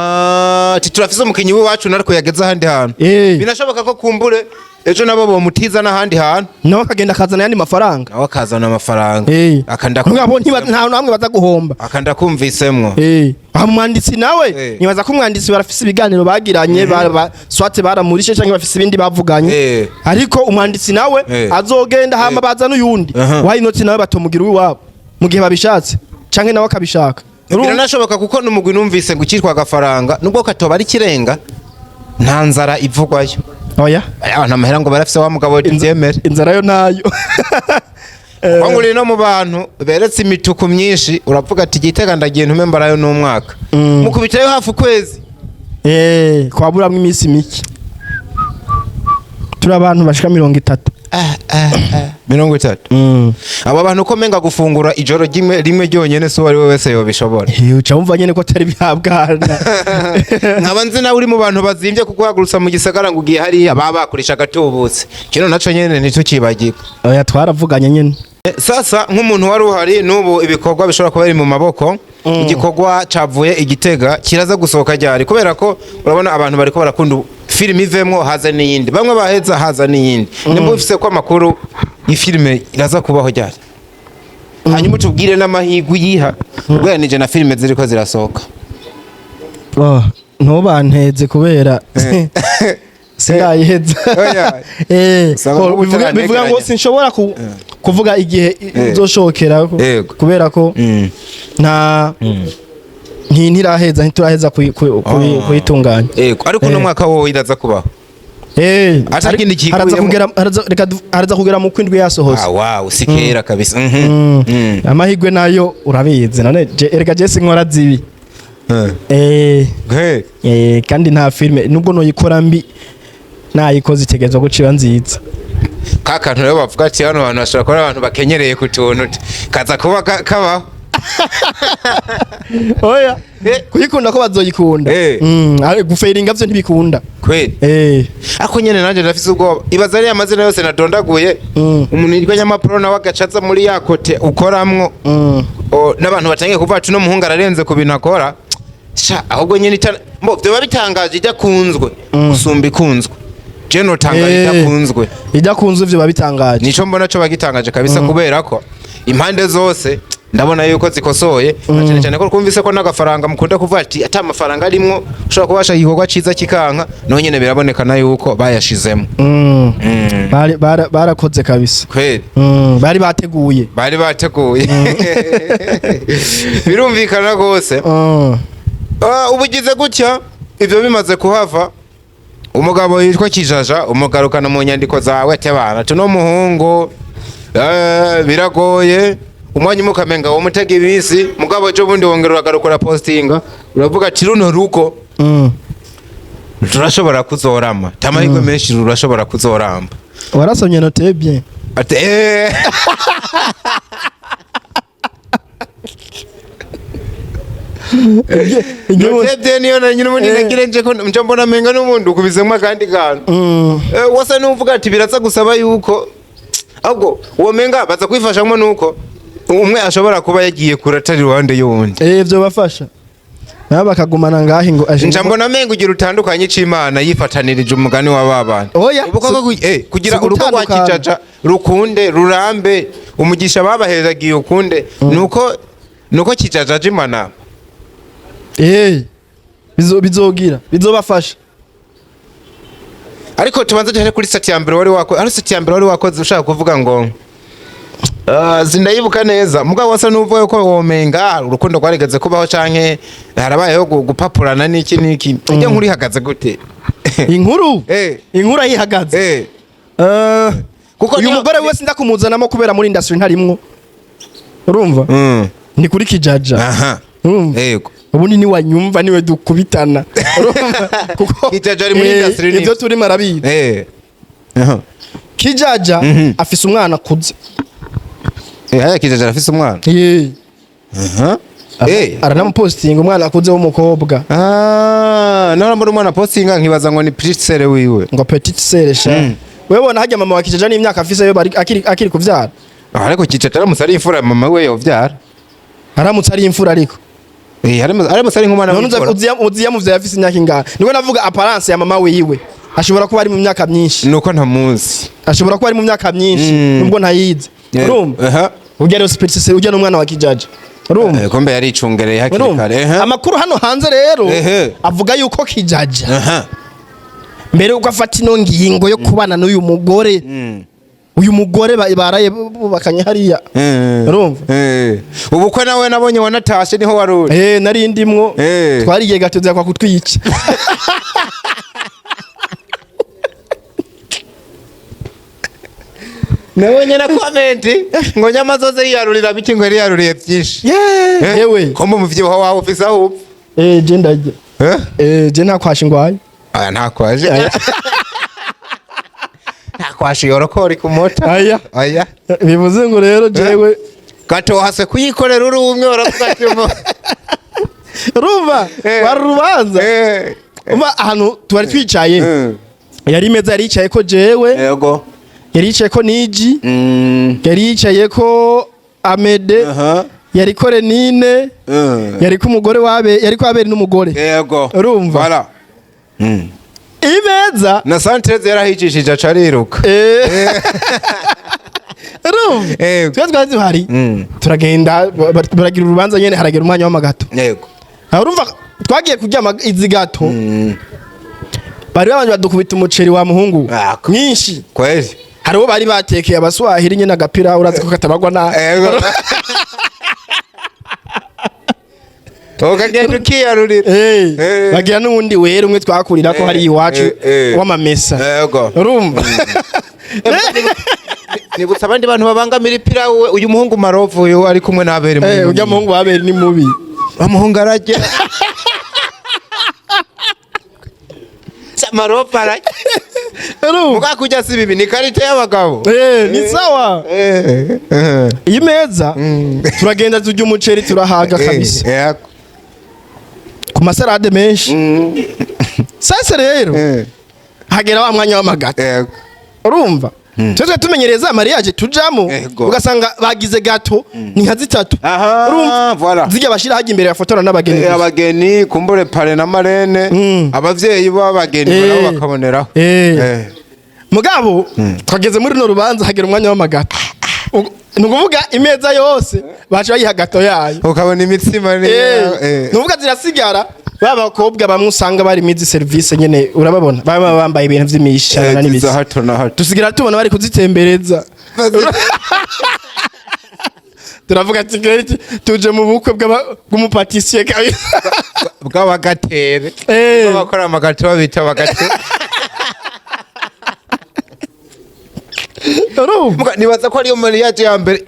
ati turafise umukinyi w'iwacu nariko yageze ahandi hantu binashoboka ko kumbure ejo nabo bomutiza n'ahandi hantu nawe akagenda akazana yandi mafaranga nawe akazana amafaranga akanda kumwe nta namwe baza guhomba akanda kumvisemwo umwanditsi nawe nibaza ko umwanditsi barafise ibiganiro bagiranye swate baramurishe canke bafise ibindi bavuganye ariko umwanditsi nawe azogenda hama baza n'uyundi wayinoti nawe batomugira uwiwabo mu gihe babishatse canke nawe akabishaka biranashoboka kuko n'umugwi numvise ngo ukitwa agafaranga nubwo katoba ari kirenga nta nzara ivugwayo oya abantu amahera ngo barafise wa mugabo divyemere inzara yo nayo Kwanguri no mu bantu beretse imituku myinshi uravuga ati Gitega ndagiye ntume mbarayo n'umwaka mukubitayo hafu kwezi kwaburamwe imisi miki turi abantu bashika 30 30 aba bantu uko menga gufungura ijoro rimwe ryonyene so wari wese yobishobora uca wumva nyene ko atari byabwana nkaba nzi nawe uri mu bantu bazimvye kuguhagurutsa mu gisagara ngo ugiye hari ababakoresha gatubutse kino naco nyene nitucibagirwa oya twaravuganye nyene sasa nk'umuntu wari uhari n'ubu ibikorwa bishobora kuba biri mu maboko igikorwa cavuye Igitega kiraza gusohoka ryari kubera ko urabona abantu bariko barakunda filime ivemwo haza n'iyindi bamwe baheza haza n'iyindi nimba ufise ko amakuru y'ifilime iraza kubaho ryari hanyuma tubwire n'amahigwe yiha ubwanije na filime ziriko zirasohoka ntubanteze kubera sindayiheza bivuga ngo sinshobora kuvuga igihe nzoshokera kubera ko nta ntiraheza ntituraheza kuyitunganya ariko no mwaka wowe iraza kubaho haraza kugera mu kwindwi yasohoze wow sikera kabisa amahigwe nayo urabizi none erega Jesse nkora zibi kandi nta filime nubwo noyikora mbi nayikoze itegezwa guciba nziza kakantu rero bavuga ati hano abantu bashobora kuba abantu bakenyereye ku tuntu kaza kuba kabaho oya kuyikunda ko bazoyikunda gufeiringa byo ntibikunda kweli ako nyene nanje ndafise ubwoba ibaza ari amazina yose nadondaguye umuntu yitwa NYAMA PRO nawe agacaza muri yakote ukoramwo n'abantu batangiye kuvuga ati no muhunga ararenze ku bintu akora ahubwo nyene mbo byo babitangaje ijya kunzwe usumba ikunzwe Jeno tangaje idakunzwe ivyo babitangaje nico mbona cyo bagitangaje kabisa kubera ko impande zose ndabona yuko zikosoye cyane cyane ko kumvise ko nagafaranga mukunda kuvuga ati ata amafaranga arimwo ushobora kubasha igikorwa ciza kikanka no nyene birabonekana yuko bayashizemo barakoze kabisa kweli bari bateguye birumvikana gose ubugize gutya ivyo bimaze kuhava umugabo yitwa KIJAJA umugarukana mu nyandiko zawe tebana tuno muhungu biragoye umwanya mukamenga wo mutega ibisi mugabo cyo bundi wongerura garukora postinga uravuga ati runo ruko turashobora kuzorama tamahirwe menshi rurashobora kuzoramba warasomye note bien ati Notebye niyo na nyine ubundi nagirenje ko mbona menga n'ubundi ukubizemo kandi kantu wasa n'uvuga ati biraza gusaba yuko ahubwo uwo menga baza kwifashamo nuko umwe ashobora kuba yagiye kuratari ruhande y'uwundi byo bafasha nabo bakagumana ngahi ngo aje mbona menga ugira utandukanye c'Imana yifatanirije umugani wa babana kugira urugo rwa KIJAJA rukunde rurambe umugisha babaheragiye ukunde nuko nuko kijaja jimana bizogira bizobafasha. ariko tubanze cyane kuri sati ya mbere wari wakoze, ari sati ya mbere wari wakoze ushaka kuvuga ngo zindayibuka neza mugabo wasa nuvuye ko womenga urukundo rwarigeze kubaho canke harabayeho gupapurana niki ijya nkuri hagaze gute? Inkuru ayihagaze kuko uyu mugore wese ndakumuzanamo kubera muri industry ntarimwo, urumva ni kuri kijaja. Yego ubundi ni wanyumva niwe dukubitana, urumva kuko kijaja ari muri industry ni ibyo turi marabizi. Kijaja afise umwana kuze. Kijaja afise umwana. Aranamupostinga umwana akuze w'umukobwa. Nora muri umwana postinga nkibaza ngo ni petite sœur wiwe. Ngo petite sœur sha. Webona hajya mama wa Kijaja ni imyaka afise yo akiri kuvyara. Ariko Kijaja aramutse ari imfura mama we yovyara. Aramutse ari imfura ariko. Aramutse ari nk'umwana w'imfura. Uziya muvye afise imyaka ingana. Niko navuga apparence ya mama wiwe. Ashobora kuba ari mu myaka myinshi. Nuko ntamuzi. Ashobora kuba ari mu myaka myinshi nubwo ntayize. Urumva? Ujya rero petite sœur ujya n'umwana wa Kijaja. Urumva? Kombe yari icungereye hakiri kare. Amakuru hano hanze rero avuga yuko Kijaja mbere uko afata ino ngingo yo kubana n'uyu mugore, uyu mugore baraye bakanye hariya. Urumva? Ubukwe nawe nabonye wanatashe niho waruri. Nari ndimwo twarigiye gatoza kwa kutwica. Nabonye na comment ngo nyamazoze yiyarurira biki ngo yari yaruriye byinshi. Yewe kombo muvyiho wawe ufisa aho. Je ndaje. Je ntakwashe ngwaye. Aya ntakwaje. Ntakwashi yorokori kumota. Aya. Bivuze ngo rero jewe gato hase kuyikorera uri umwe uravuga Rumva warubanza. Umva ahantu twari twicaye. Yari meza yari yicaye ko jewe. Yego. Yari yicaye ko Niji. Yari yicaye ko Amede. Yari ko Renine. Yari ko umugore wabe, yari ko aberi n'umugore. Yego. Urumva? Voilà. Imeza na Santreze yarahicishije acariruka. Urumva? Twari duhari. Turagenda baragira urubanza nyene haragira umwanya w'amagato. Yego. Urumva twagiye kuryama izi gato. Bari babanje badukubita umuceri wa muhungu mwinshi. Kweli. Hariho bari batekeye abaswahili nyene agapira urazi ko katabagwa na. Ukagenda ukiyarurira. Bagira n'ubundi wera umwe twakurira ko hari iwacu w'amamesa. Yego. Urumva? Nibutsa abandi bantu babangamira ipira uyu muhungu Marovu uyu ari kumwe n'abere muri. Ujya muhungu wabere ni mubi. Amuhungu arajye. Marovu arajye. Muga kujya si bibi ni karite y'abagabo. Ni sawa. Iyi meza turagenda tujya umuceri turahaga kabisa. Yego. Ku masarade menshi. Sasa rero hagera wa mwanya w'amagato. Yego. Urumva? Twese tumenyereza mariage tujamo ugasanga bagize gato ni nka zitatu. Urumva? Voilà. Zijya bashira haje imbere ya fotora n'abageni. Abageni kumbure pare na marene abavyeyi b'abageni nabo bakaboneraho. Mugabo twageze muri no rubanza hagera umwanya w'amagato. Nukuvuga imeza yose baje bayiha gato yayo. Ukabona imitsima ni nuvuga zirasigara baba bakobwa bamwe usanga bari mizi service nyene urababona baba bambaye ibintu vy'imishana n'ibisi. Tusigira tubona bari kuzitembereza. Turavuga ati tuje mu bukwe bw'umupatisiye kabisa bw'abagatere. Bakora amagato babita abagatere. Nibaza ko ariyo mariage ya mbere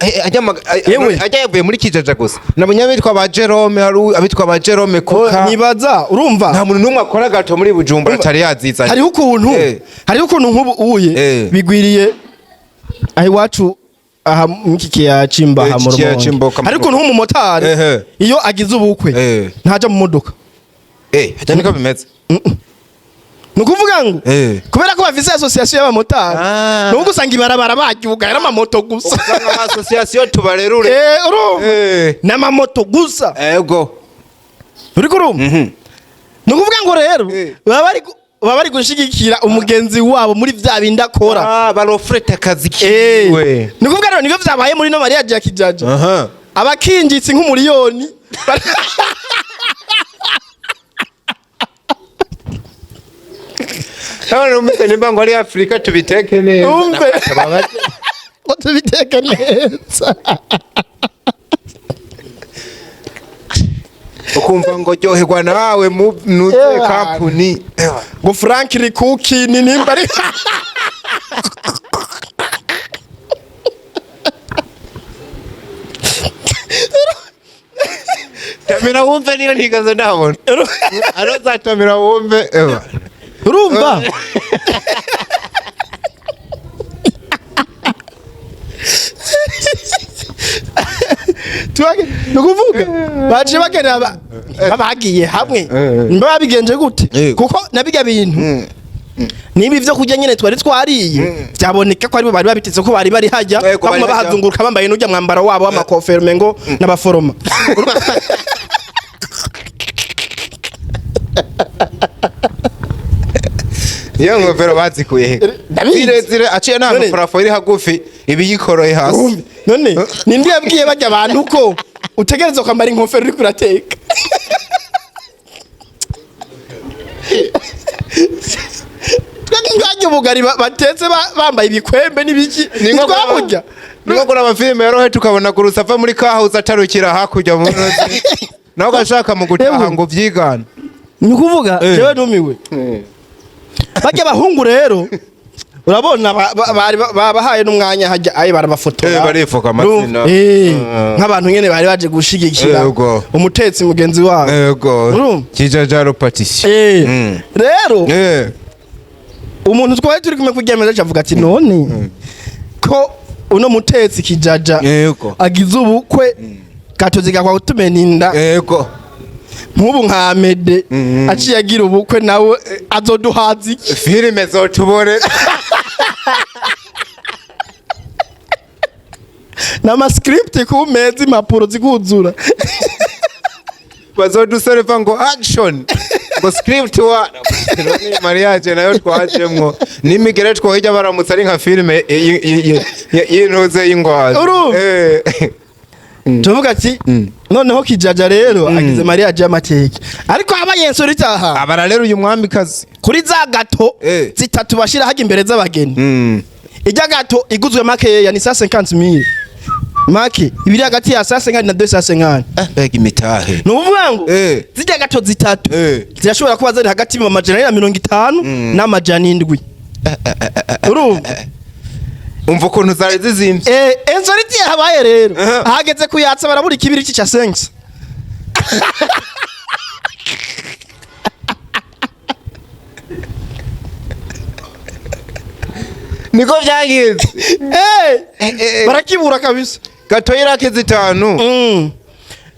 ajya yavuye muri Kijaja gusa. Nabonye abitwa ba Jerome abitwa ba Jerome kuka. Nibaza urumva nta muntu numwe akora gato muri Bujumbura atari yazizanye. Hariho ukuntu nk'ubu uye bigwiriye ahi wacu aha mukiki ya Chimba ha mu Rumonge. Ariko ukuntu nk'umumotari iyo agize ubukwe ntaja mu modoka. Hajya niko bimeze. Nukuvuga ngo kubera ko bafise association y'abamotari nuko usanga ibarabara bagyuga era amamoto gusa. Usanga association tubarerure. N'amamoto gusa. Yego. Uri kurumva? Nukuvuga ngo rero baba bari gushigikira umugenzi wabo muri vya bindi akora. Barofrete akazi kiwe. Nukuvuga rero nivyo vyabaye muri no mariage ya Kijaja. abakinjitsi nk'umuriyoni none umeze nimba ngo ari Afrika tubiteke neza umve ngo tubiteke neza ukumva ngo ryoherwa nawe mu nuze company ngo Frank Rikuki ni nimba ari tamira wumve niyo ntigaze ndabona aroza tamira wumve urumva nukuvuga baje bagera babagiye hamwe mba babigenje gute kuko nabiga bintu nibi vyo kurya nyene twari twariye byaboneka ko ari bo bari babiteze ko bari bari hajya baguma bahazunguruka bambaye n'ujya mwambaro wabo w'amakofero mengo n'abaforoma iyo ngofero bazikuye zire aciye nta parafo iri hagufi ibiyikoroye hasi none nindi yabwiye bajya abantu ko utegerezwa kwambara inkofero uri kurateka ngajye ubugari batetse bambaye ibikwembe n'ibiki twabujya niko kuri amafilime yarohe tukabona kurusa ava muri kahouse atarukira hakurya mu nozi naho gashaka mu gutaha ngo vyigana ni kuvuga jewe numiwe bajya bahungu rero urabona babahaye n'umwanya hajya ayi barabafotora barifoka amazina nk'abantu nyene bari baje gushigikira umutetsi mugenzi wabo yego kijajaro patition rero umuntu twari turi kumwe kuryameza cavuga ati none ko uno mutetsi kijaja agize ubukwe gatoziga kwa utumeninda yego nk'ubu nka Mede aciye agira ubukwe nawe azoduhaza iki filime zotubore nama script ku mezi impapuro zikuzura bazoduserva ngo action ngo script wa mariage nayo twajemwo nimigere twohijya baramutse ari nka filime y'intuze y'ingwazi tuvuga ati noneho kijaja rero agize mariage y'amateke ariko abayensura itaha abara rero uyu mwamikazi kuri za gato zitatu bashira haje imbere z'abageni ijya gato iguzwe make ya ni 150,000 make ibiri hagati ya 150 na 250 bega imitahe nuvuga ngo zijya gato zitatu zirashobora kuba zari hagati mu majana 50 n'amajana 7 urumva umva ukuntu zari zizimvye ensoriti habaye rero ahageze kuyatsa barabura ikibiri cya sense niko byagize barakibura kabisa gato irake zitanu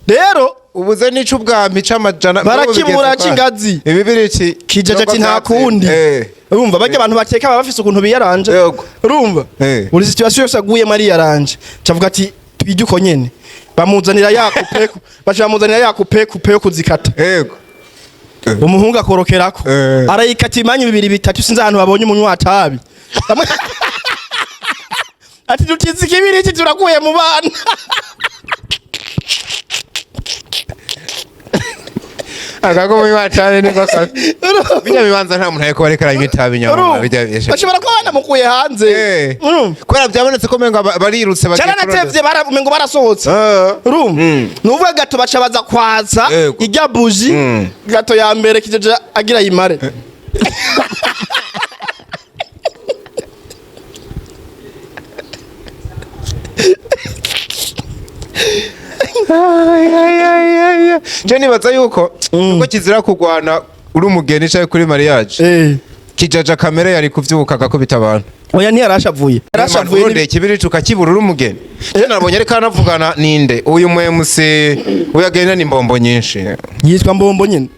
rero ubuze nico ubwami c'amajana barakibura cingazi ibibiri iki kijaja ati nta kundi urumva bajya abantu bateka baba bafise ukuntu biyaranje urumva uri situation yose aguye mari yaranje cavuga ati twije uko nyene bamuzanira yakupeku bacamuzanira yakupeku yo kuzikata yego umuhungu akorokerako arayikata imanyu bibiri bitatu sinzi ahantu babonye umunywa atabi ati dutizi kibiri iki turakuye mu bana agago mu batane niko kazi bijya bibanza nta muntu ariko barekara imitabi nyama bijya byesha bashobora ko bana mukuye hanze kwera byabonetse ko menga barirutse bagiye cyane mengo barasohotse nuvuga gato baca baza kwaza ijya buji gato ya mbere kijeje agira yimare Jenny baza yuko uko kizira kugwana uri umugeni cyaje kuri mariage kijaja kamera yari kuvyuka gakubita abantu oya ntiyarashavuye yarashavuye kibiri tukakibura uri umugeni nabonye ariko anavugana ninde uyu mwemuse uyagenda ni mbombo nyinshi yitwa mbombo nyine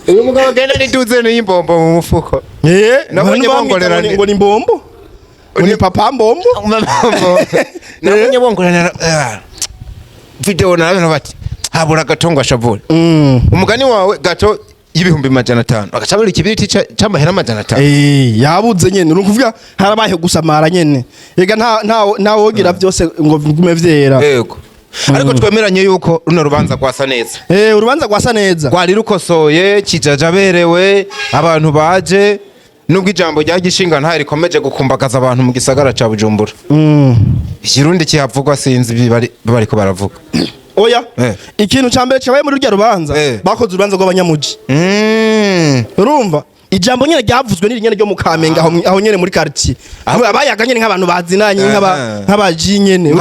uyu mugabo agenda niduze n'imbombo mu mufuko nabonye bongorera ngo ni mbombo ni papa mbombo nabonye bongorera video na bati habura gatongo ashavura umugani wawe gato y'ibihumbi 500 agacabura ikibiriti c'amahera 500 yabuze nyene nukuvuga harabaye gusamara nyene ega nta wogira byose ngo bigume vyera yego ariko twemeranye yuko runo rubanza kwasa neza urubanza kwasa neza kwari rukosoye kijaja berewe abantu baje nubwo ijambo rya gishinga nta rikomeje gukumbagaza abantu mu gisagara ca Bujumbura ikirundi kihavugwa sinzi bariko baravuga oya ikintu cyambere cyabaye muri rya rubanza bakoze urubanza rw'abanyamuji urumva ijambo nyene ryavuzwe n'irinyene ryo mu Kamenge aho nyene muri quartier abayaga nyene nk'abantu bazinanye nk'abaji nyene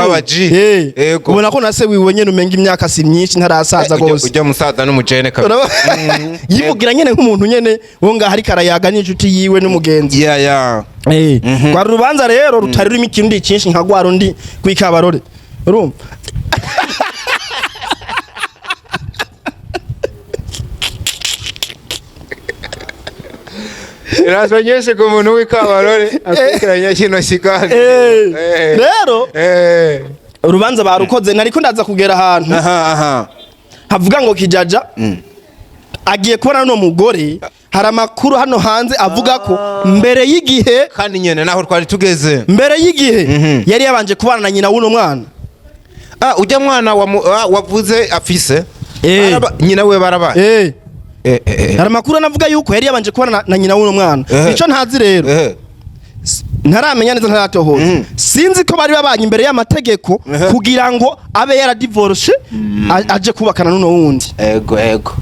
ubona ko nase wiwe nyene umenga imyaka si myinshi ntarasaza gose ujya musaza n'umujene kabisa yivugira nyene nk'umuntu nyene wo ngaho ari karayaga n'inshuti yiwe n'umugenzi kwa rubanza rero rutari rurimo ikintu cyinshi nka gwarundi kwikabarore urumva Irasonyeshe ku muntu w'ikabarore akurikiranya kino kigani rero urubanza barukoze nariko ndaza kugera ahantu havuga ngo kijaja agiye kubona no mugore hari amakuru hano hanze avuga ko mbere y'igihe kandi nyene naho twari tugeze mbere y'igihe yari yabanje kubana na nyina w'uno mwana ujya mwana wavuze afise nyina we barabaye hari amakuru anavuga yuko yari yabanje kubana na nyina w'uno mwana ico ntazi rero ntaramenya neza ntaratohoza sinzi ko bari babanye imbere y'amategeko kugira ngo abe yaradivorce aje kubakana n'uno wundi ego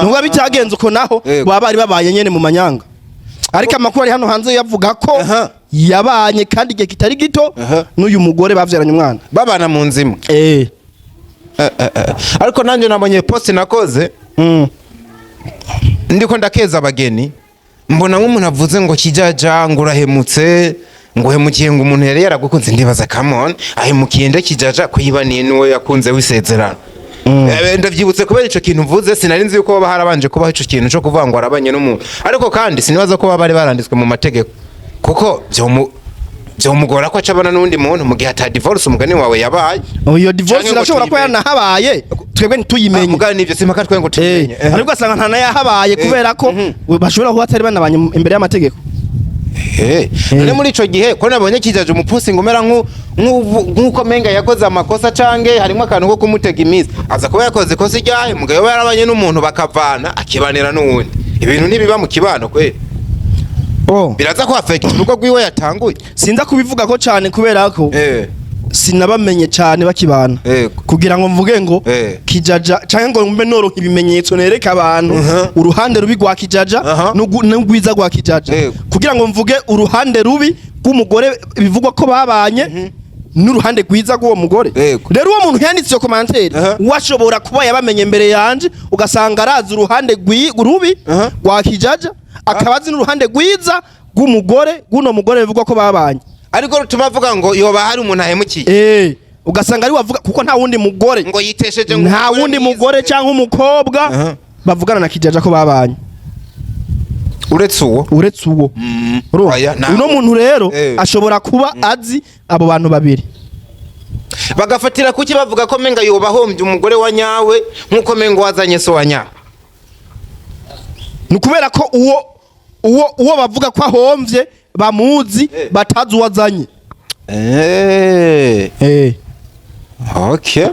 nubwo bitagenze uko naho baba bari babaye nyene mu manyanga ariko amakuru ari hano hanze yavuga ko yabanye kandi igihe kitari gito n'uyu mugore bavyaranye umwana babana mu nzima ariko nanje nabonye post nakoze ndiko ndakeza abageni mbona nk'umuntu avuze ngo kijaja ngo urahemutse ngo hemukiye ngo umuntu yari yaragukunze ndibaza come on ahemukiye nde kijaja kuyibaniye n'uwo yakunze wisezerana ndavyibutse kubera ico kintu mvuze sinari nzi yuko baba harabanje kubaho ico kintu cyo kuvuga ngo arabanye n'umuntu ariko kandi sinibaza ko baba bari baranditswe mu mategeko kuko byomugora ko acabana n'undi muntu mu gihe ata divorce umugani wawe yabaye iyo divorce irashobora ko yanahabaye twebwe ntituyimenye mugani nivyo simpaka twengo tumenye ariko asanga ntana yahabaye kubera ko bashobora kuba atari banabanye imbere y'amategeko none muri ico gihe ko nabonye kijaje umupusi ngomera nk'uko menga yakoze amakosa cange harimo akantu ko kumutega imizi aza kuba yakoze kosa ryahe mugayo barabanye n'umuntu bakavana akibanira n'uwundi ibintu ntibiba mu kibano kwe biraza ko affect urugo rwiwe yatanguye sinza kubivuga ko cyane kubera ko sinabamenye cyane bakibana kugira ngo mvuge ngo kijaja cyangwa ngo mbe noro ibimenyetso nereka abantu uruhande rubi rwa kijaja n'ugwiza rwa kijaja kugira ngo mvuge uruhande rubi rw'umugore bivugwa ko babanye n'uruhande rwiza rw'uwo mugore rero uwo muntu yanditse iyo commentaire washobora kuba yabamenye mbere yanje ugasanga arazi uruhande rubi rwa kijaja akabazi n'uruhande rwiza rw'umugore guno mugore bivugwa ko babanye ariko tubavuga ngo yoba hari umuntu ahemukiye ugasanga ari wavuga kuko nta wundi mugore ngo yitesheje nta wundi mugore cyangwa umukobwa bavugana na kijaja ko babanye uretse uwo uno muntu rero ashobora kuba azi abo bantu babiri bagafatira kuki bavuga ko menga yoba hombye umugore wa nyawe nkuko mengo wazanye so wa nyawe nukubera ko uwo bavuga ko ahomvye bamuzi batazi uwazanye okay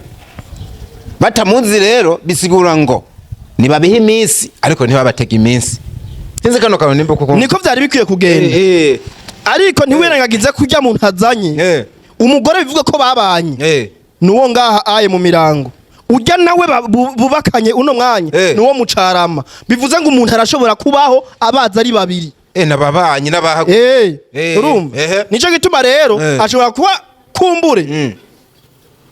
batamuzi rero bisigura ngo nibabiha iminsi ariko ntibabatega iminsi sinzi kano kantu nimba kuko niko byari bikwiye kugenda ariko ntiwirengagize kujya mu ntazanye umugore bivuga ko babanye nuwo ngaha aye mu mirango ujya nawe bubakanye uno mwanya nuwo mucarama bivuze ngo umuntu arashobora kubaho abaza ari babiri nababanye nabahagu urumva nico gituma rero ashobora kuba kumbure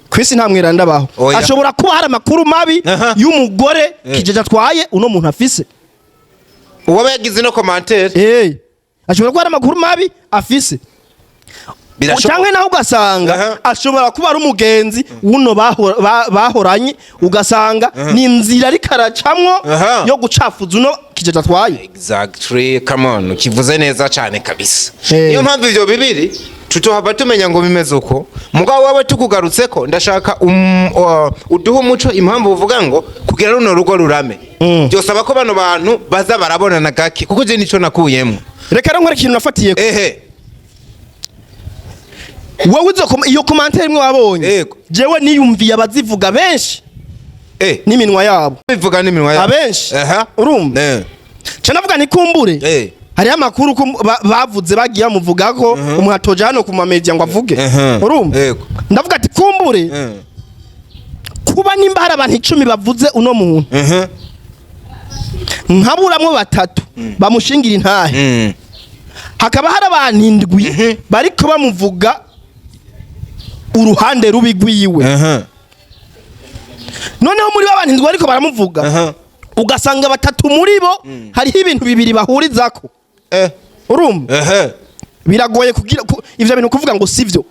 kwisi nta mwiranda baho ashobora kuba hari amakuru mabi y'umugore kijaja atwaye uno muntu afise uwo yagize no commentaire ashobora kuba hari amakuru mabi afise cyangwa naho ugasanga ashobora kuba ari umugenzi wuno bahoranye ugasanga ni inzira ari karacamwo yo gucafuza uno kijaja atwaye exactly come on kivuze neza cyane kabisa niyo mpamvu ivyo bibiri tutohava tumenya ngo bimeze uko mugabo wawe tukugarutseko ndashaka uduha umuco impamvu uvuga ngo kugira runo rugo rurame byosaba ko bano bantu baza barabonana gake kuko je nico nakuyemo reka nkore ikintu nafatiyeko wowe iyo commentaire imwe wabonye jewe niyumviye abazivuga benshi n'iminwa yabo bivuga n'iminwa yabo abenshi urumva cyane avuga nikumbure hari amakuru bavuze bagiye bamuvuga ko umuhatoje hano ku mamedia ngo avuge urumva ndavuga ati kumbure kuba nimba hari abantu 10 bavuze uno muntu nkaburamwe batatu bamushingira intahe hakaba hari abantu 7 bariko bamuvuga uruhande rubi rwiwe noneho muri abantu 7 bariko baramuvuga ugasanga batatu muri bo hariho ibintu bibiri bahurizako urumva biragoye kugira ivyo bintu kuvuga ngo sivyo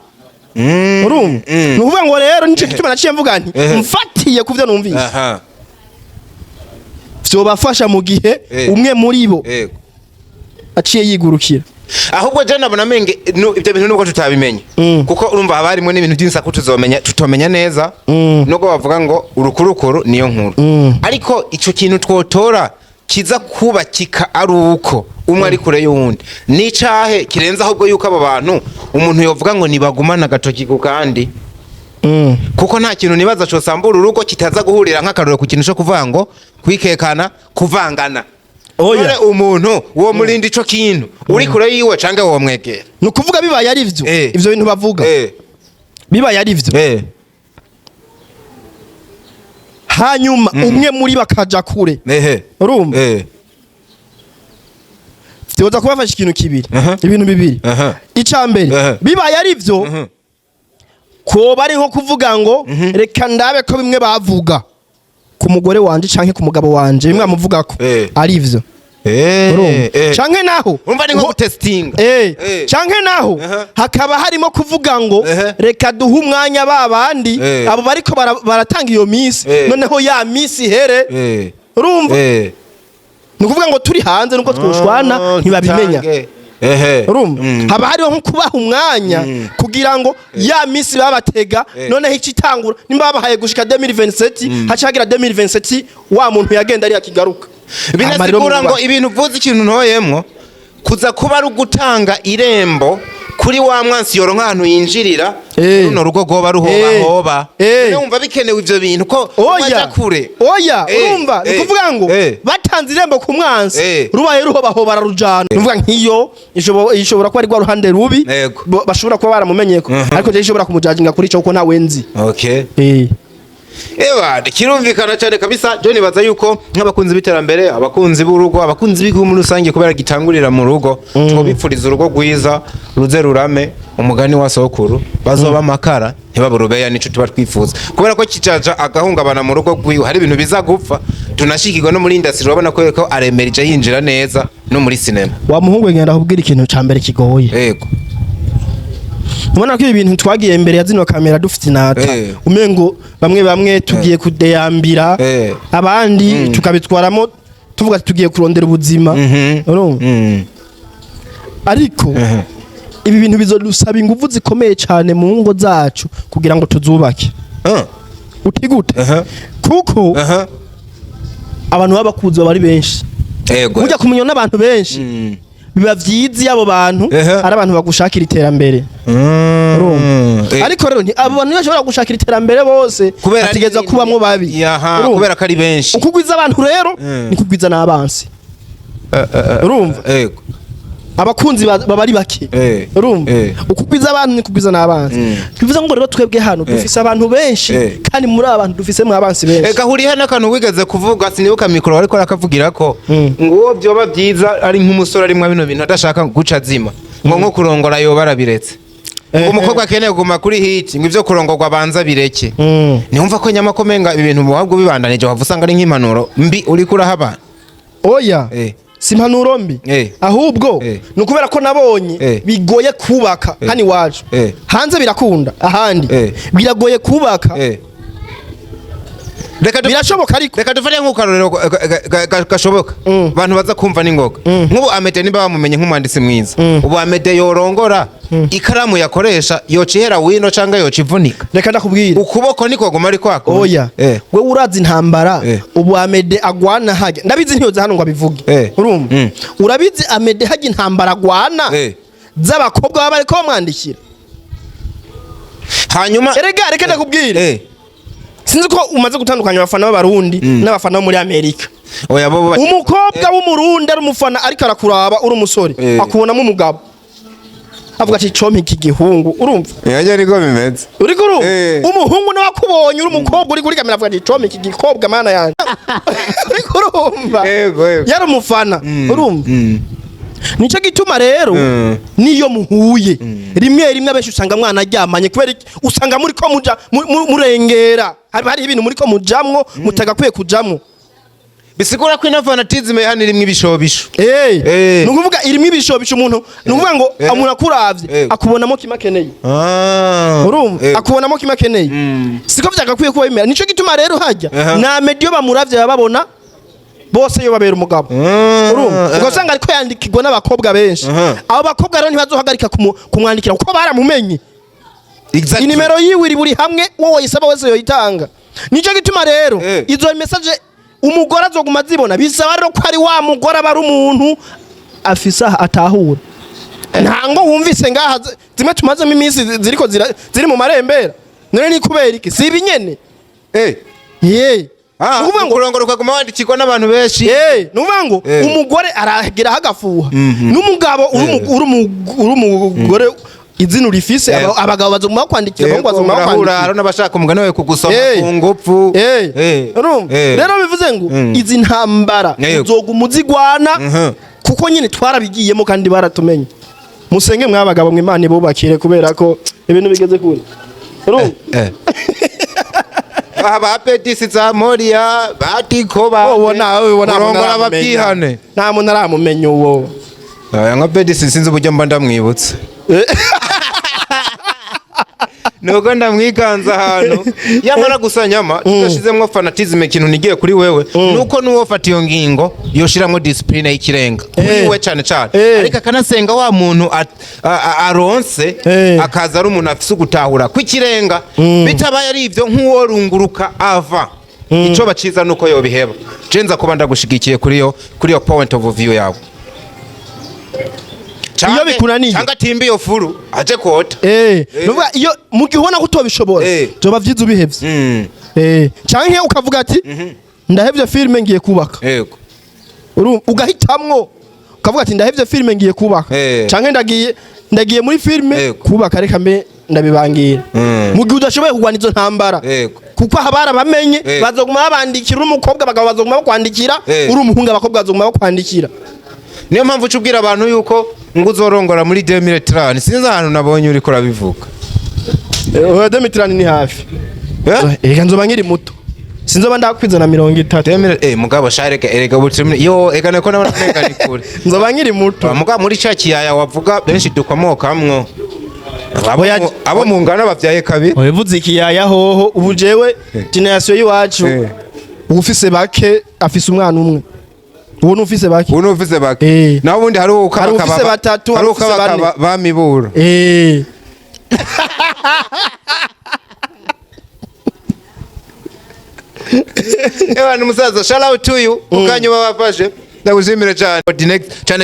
urumva nukuvuga ngo rero nico kituma naciye mvuga nti mfatiye kuvyo numvise vyo bafasha mu gihe umwe muri bo aciye yigurukira ahubwo je nabona menge ibyo bintu nuko tutabimenye kuko urumva habarimo n'ibintu by'insaku tutomenya neza nuko bavuga ngo urukurukuru niyo nkuru ariko ico kintu twotora kiza kubakika ari uko umwe ari kure y'uwundi ni cahe kirenza ahubwo yuko abo bantu umuntu yovuga ngo nibagumana gatoki ku kandi kuko nta kintu nibaza cyo sambura urugo kitaza guhurira nk'akaruro ku kintu cyo kuvuga ngo kwikekana kuvangana oya umuntu wo murindi ico kintu uri kure yiwe canke wo mwegera nukuvuga bibaye ari ivyo bintu bavuga bibaye ari ivyo hanyuma umwe muri bakaja kure urumva vyoza kubafasha ikintu kibiri ibintu bibiri icambere bibaye ari ivyo ko bari nko kuvuga ngo reka ndabe ko bimwe bavuga ku mugore wanje canke ku mugabo wanje bimwe amuvuga ko ari ivyo canke naho umva ni nko gutestinga canke naho hakaba harimo kuvuga ngo reka duhe umwanya babandi abo bariko baratanga iyo misi noneho ya misi here urumva nukuvuga ngo turi hanze nuko twoshwana ntibabimenya urumva haba hariho nko kubaha umwanya kugira ngo ya misi babatega noneho icitangura nimba babahaye gushika 2027 hacagira 2027 wa muntu yagenda ari akigaruka binasigura ngo ibintu vuze ikintu ntoyemwo kuza kuba ari gutanga irembo kuri wa mwansi yoro nk'ahantu yinjirira runo rugo goba ruhoba numva bikenewe ivyo bintu ko baja kure urumva nukuvuga ngo batanze irembo ku mwansi rubaye ruhoba bararujana nuvuga nk'iyo ishobora kuba ari gwa ruhande rubi bashobora kuba baramumenyeko ariko je ishobora kumujajinga kuri ico kuko nta wenzi ewa kirumvikana cyane kabisa John baza yuko nk'abakunzi biterambere abakunzi b'urugo abakunzi b'igumu rusange kubera gitangurira mu rugo two bipfuriza urugo gwiza ruze rurame umugani wa sokuru bazoba makara ntibaburubeya nico tuba twifuza kubera ko kijaja agahungabana mu rugo gwiwe hari ibintu bizagupfa tunashikirwa no muri industry urabona ko aremerije yinjira neza no muri cinema wa muhungu ngenda kubwira ikintu cambere kigoye yego ubona ko ibintu twagiye imbere ya zino kamera dufite inata umengo bamwe tugiye kudeyambira abandi tukabitwaramo tuvuga tugiye kurondera ubuzima ariko ibi bintu bizodusaba ingufu zikomeye cyane mu ngo zacu kugira ngo tuzubake utigute kuko abantu babakuzi bari benshi ujya kumenya n'abantu benshi biba vyizi abo bantu ari abantu bagushakira iterambere ariko rero abo bantu bashobora gushakira iterambere bose atigeza kubamwo babi kubera ko ari benshi ukugwiza abantu rero ni kugwiza n'abansi urumva abakunzi baba ari bake urumva ukugwiza abantu ni kugwiza n'abansi bivuze ngo rero twebwe hano dufise abantu benshi kandi muri abantu dufise mwabansi benshi gahuriye n'akantu wigeze kuvuga sinibuka mikoro ariko rakavugira ko ngo byoba byiza ari nk'umusore ari mwa bino bintu adashaka guca zima ngo nko kurongora yo barabiretse ngo umukobwa akeneye kuguma kuri hit ngo ivyo kurongorwa banza bireke niumva ko nyama komenga ibintu muhabwo bibandanije wavusanga ari nk'impanuro mbi uri kurahaba oya simpanuro mbi ahubwo nukubera ko nabonye bigoye kubaka hani wacu hanze birakunda ahandi biragoye kubaka birashoboka ariko reka dufate nk'ukarorero gashoboka abantu baza kumva n'ingoga nk'ubu Amede niba bamumenye nk'umwanditsi mwiza ubu Amede yorongora ikaramu yakoresha yocihera wino canga yocivunika reka ndakubwira ukuboko niko goma ari kwako oya we urazi intambara ubu Amede agwana hajya ndabizi ntiyoze hano ngo abivuge urumva urabizi Amede hajya intambara agwana z'abakobwa baba bariko bamwandikira hanyuma reka ndakubwira sinzi ko umaze gutandukanya abafana b'abarundi n'abafana bo muri Amerika oya bo umukobwa w'umurundi ari umufana ariko arakuraba uri umusore akubonamo umugabo avuga ati compa iki gihungu urumva yaje ariko bimeze uri kuru umuhungu nawe akubonye uri umukobwa uri kuri kamera avuga ati compa iki gikobwa mana yanjye uri kurumva yari umufana urumva nico gituma rero niyo muhuye rimwe abenshi usanga mwana aryamanye kubera usanga muri ko muja murengera hari ibintu muri ko mujamwo mutagakwiye kujamwo bisigura ko ina fanatism yani rimwe ibishobisho nukuvuga irimwe ibishobisho umuntu nukuvuga ngo umuntu akuravye akubonamo kimakeneye urumva akubonamo kimakeneye siko vyagakwiye kuba bimera nico gituma rero hajya na medio bamuravye babona bose yo babera umugabo urumva ugasanga ariko yandikirwa n'abakobwa benshi abo bakobwa rero ntibazohagarika kumwandikira kuko baramumenye inimero yiwe iri buri hamwe wowe yisaba wese yoyitanga nico gituma rero izo message umugore azoguma zibona bisaba rero ko ari wa mugore aba ari umuntu afise atahura ntango wumvise ngaha zimwe tumazemo iminsi ziri mu marembera none ni kubera iki si ibinyene nukuvuga ngo urongoroka guma wandikirwa n'abantu benshi nukuvuga ngo umugore aragera hagafuha n'umugabo uri umugore izina urifise abagabo bazoguma kwandikira abahungu bazoguma kwandikira hari n'abashaka umugani wawe kugusoma ku ngupfu rero bivuze ngo izi ntambara uzoguma uzigwana kuko nyine twarabigiyemo kandi baratumenye musenge mwabagabo mwe Imana ibubakire kubera ko ibintu bigeze kure aba petisi za Moria batikoba ubona abapihane nta muntu aramumenye uwo nka petisi sinzi uburyo mba ndamwibutse nuko ndamwikanza ahantu yamara gusa nyama tudashizemwo fanatism ikintu nigiye kuri wewe nuko nuwo fata iyo ngingo yoshiramwo discipline y'ikirenga kuri we cyane ariko akanasenga wa muntu aronse akaza ari umuntu afise ugutahura kw'ikirenga bitabaye ari ivyo nk'uwo runguruka ava ico baciza nuko yobiheba cenza kuba ndagushigikiye kuri yo point of view yawe iyo bikunaniye cyangwa timbi yo furu aje kota nuvuga iyo mugihona ko utobishobora byo bavyiza ubihevye canke ukavuga ati ndahevye filme ngiye kubaka ugahitamwo ukavuga ati ndahevye filme ngiye kubaka canke ndagiye muri filme kubaka reka mbe ndabibangira mugihe udashoboye kugwana izo ntambara kuko habara bamenye bazoguma babandikira uri umukobwa abagabo bazoguma bakwandikira uri umuhungu abakobwa bazoguma bakwandikira niyo mpamvu ucubwira abantu yuko ngo uzorongora muri 2030 sinzi ahantu nabonye uri kurabivuga 2030 ni hafi ega nzoba nkiri muto sinzoba ndakwiza na 30 mugabo shareke erega butse yo ega nako nabona nega ni kure nzoba nkiri muto mugabo muri cya kiyaya wavuga benshi dukomokamwo abo mu ngana bavyaye kabi oyevuze ikiyaya hoho ubu jewe generation yiwacu ufise bake afise umwana umwe ubu nufise bake naho ubundi hari ufise batatu hari ufise bane bamibura Ewana musaza shout out to you ukanye babafashe ndaguzimire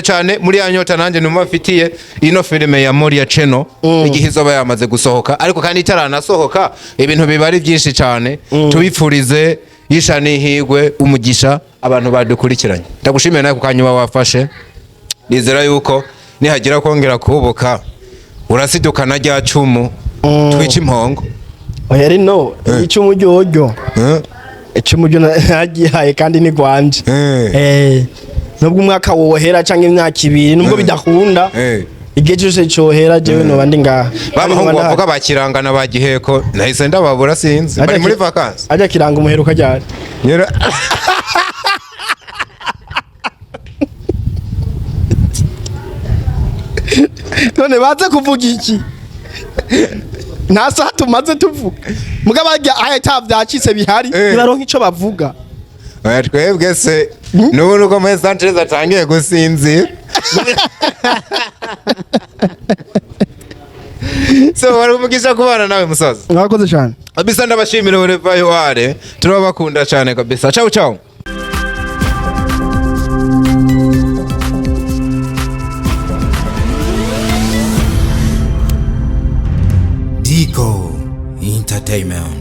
cyane muri yanyota nanje numva mfitiye ino filime ya Moria Channel igihizo bayamaze gusohoka ariko kandi itaranasohoka ibintu bibari byinshi cyane tubipfurize yishani higwe umugisha abantu badukurikiranye ndagushimiye nawe kukanyuma wafashe nizera yuko nihagira kongera kubuka urasidukana rya cumu twica impongo oya rino icumu ryoryo icumu ryo nagihaye kandi ni gwanje nubwo umwaka wohera canke imyaka ibiri nubwo bidakunda igihe cyose cyohera jewe no bandi ngaha babahungu bavuga bakirangana bagiheko nahise ndababura sinzi bari muri vacances ajya kiranga umuheruka ryari none baze kuvuga iki nta saha tumaze tuvuga mugabo ajya ahita byacitse bihari nibaronka ico bavuga twebwe se n'ubu nuko muri Sanchez atangiye gusinzira so wari umugisha kubana nawe musaza mwakoze cyane kabisa ndabashimira wherever you are turabakunda cyane kabisa ciao ciao Digo Entertainment.